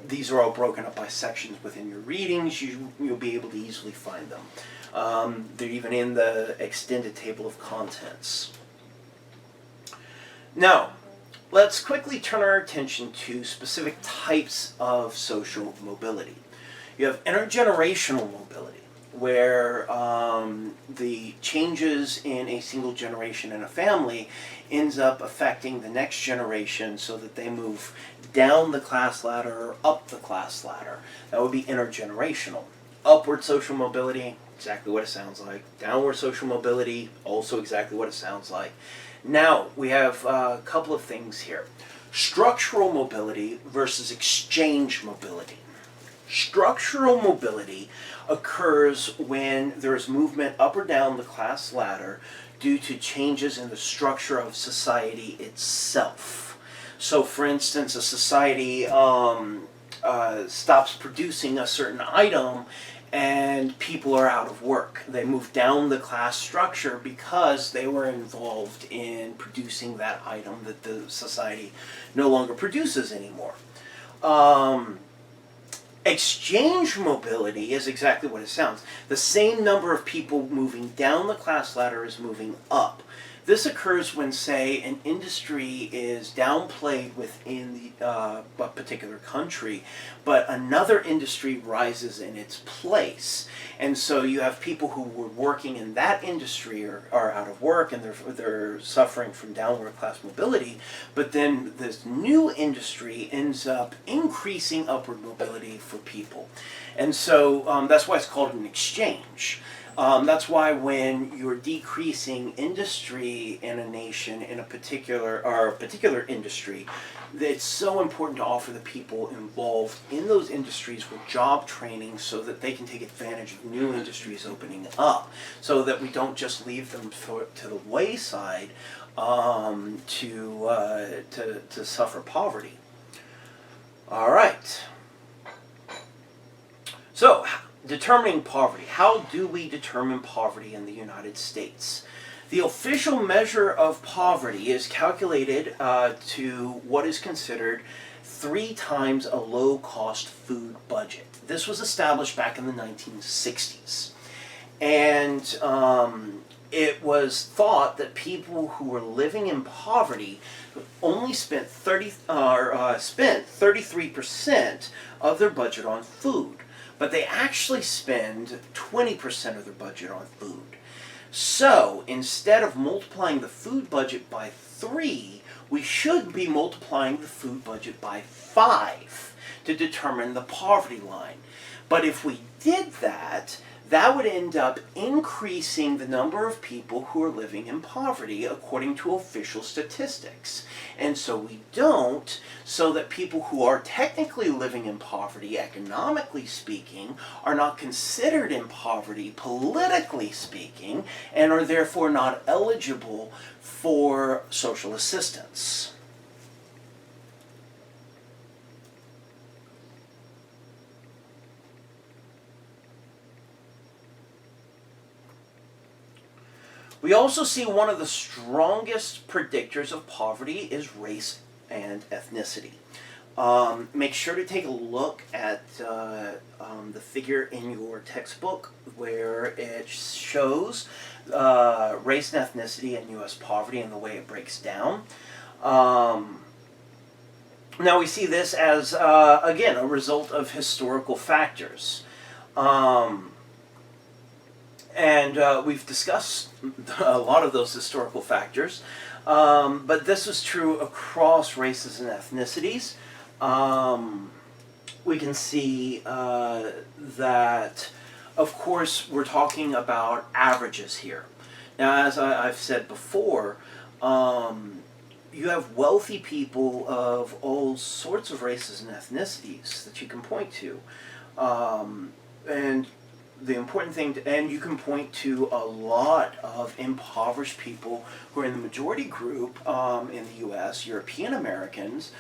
These are all broken up by sections within your readings. You'll be able to easily find them. They're even in the extended table of contents. Now, let's quickly turn our attention to specific types of social mobility. You have intergenerational mobility, where the changes in a single generation in a family ends up affecting the next generation so that they move down the class ladder or up the class ladder. That would be intergenerational. Upward social mobility, exactly what it sounds like. Downward social mobility, also exactly what it sounds like. Now, we have a couple of things here. Structural mobility versus exchange mobility. Structural mobility occurs when there is movement up or down the class ladder due to changes in the structure of society itself. So, for instance, a society stops producing a certain item and people are out of work. They move down the class structure because they were involved in producing that item that the society no longer produces anymore. Exchange mobility is exactly what it sounds. The same number of people moving down the class ladder is moving up. This occurs when, say, an industry is downplayed within a particular country, but another industry rises in its place. And so you have people who were working in that industry are out of work, and they're suffering from downward class mobility, but then this new industry ends up increasing upward mobility for people. And so that's why it's called an exchange. That's why when you're decreasing industry in a nation, in a particular industry, it's so important to offer the people involved in those industries with job training so that they can take advantage of new industries opening up, so that we don't just leave them to the wayside to suffer poverty. All right. So, determining poverty. How do we determine poverty in the United States? The official measure of poverty is calculated to what is considered 3 times a low-cost food budget. This was established back in the 1960s. And it was thought that people who were living in poverty only spent 33% of their budget on food, but they actually spend 20% of their budget on food. So instead of multiplying the food budget by 3, we should be multiplying the food budget by 5 to determine the poverty line. But if we did that, that would end up increasing the number of people who are living in poverty according to official statistics. And so we don't, so that people who are technically living in poverty, economically speaking, are not considered in poverty, politically speaking, and are therefore not eligible for social assistance. We also see one of the strongest predictors of poverty is race and ethnicity. Make sure to take a look at the figure in your textbook where it shows race and ethnicity and U.S. poverty and the way it breaks down. Now we see this as, again, a result of historical factors. And we've discussed a lot of those historical factors, but this was true across races and ethnicities. We can see that, of course, we're talking about averages here. Now, as I've said before, you have wealthy people of all sorts of races and ethnicities that you can point to. And the important thing, and you can point to a lot of impoverished people who are in the majority group in the U.S., European Americans,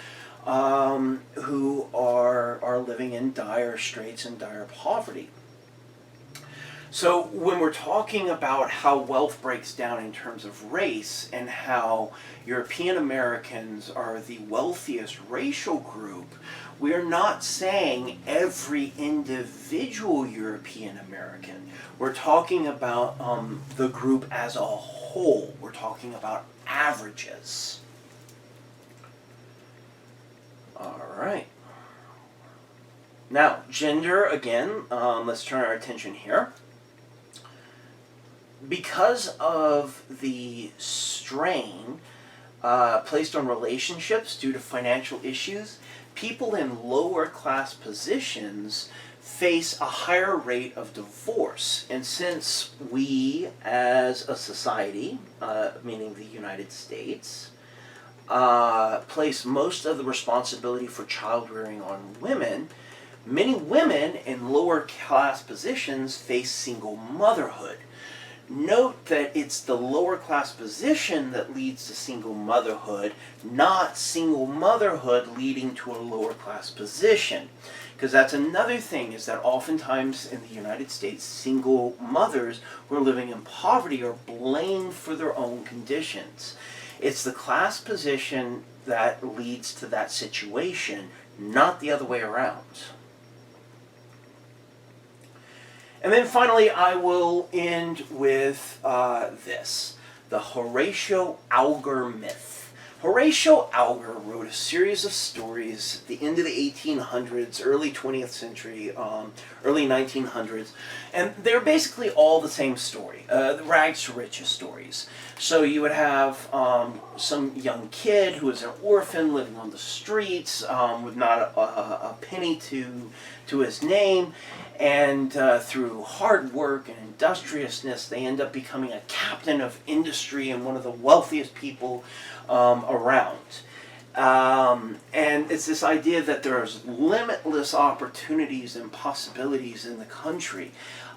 who are living in dire straits and dire poverty. So when we're talking about how wealth breaks down in terms of race and how European Americans are the wealthiest racial group, we are not saying every individual European American. We're talking about the group as a whole. We're talking about averages. All right. Now, gender, again, let's turn our attention here. Because of the strain placed on relationships due to financial issues, people in lower class positions face a higher rate of divorce. And since we as a society, meaning the United States, place most of the responsibility for child rearing on women, many women in lower class positions face single motherhood. Note that it's the lower class position that leads to single motherhood, not single motherhood leading to a lower class position. Because that's another thing, is that oftentimes in the United States, single mothers who are living in poverty are blamed for their own conditions. It's the class position that leads to that situation, not the other way around. And then finally, I will end with this, the Horatio Alger myth. Horatio Alger wrote a series of stories at the end of the 1800s, early 20th century, early 1900s, and they're basically all the same story, the rags to riches stories. So you would have some young kid who is an orphan living on the streets with not a penny to his name, and through hard work and industriousness, they end up becoming a captain of industry and one of the wealthiest people around. And it's this idea that there's limitless opportunities and possibilities in the country.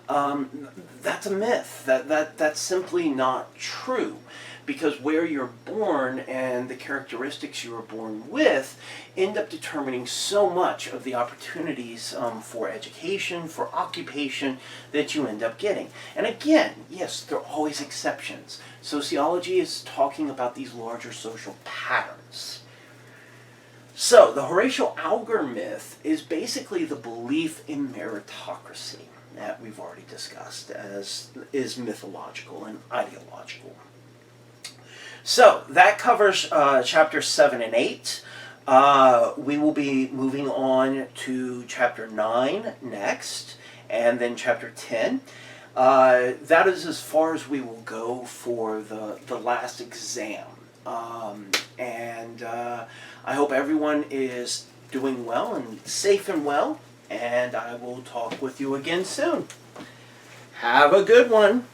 That's a myth. That's simply not true. because where you're born and the characteristics you were born with end up determining so much of the opportunities for education, for occupation that you end up getting. And again, yes, there are always exceptions. Sociology is talking about these larger social patterns. So, the Horatio Alger myth is basically the belief in meritocracy that we've already discussed, as is mythological and ideological. So, that covers chapters 7 and 8. We will be moving on to chapter 9 next, and then chapter 10. That is as far as we will go for the last exam. I hope everyone is doing well and safe and well, and I will talk with you again soon. Have a good one.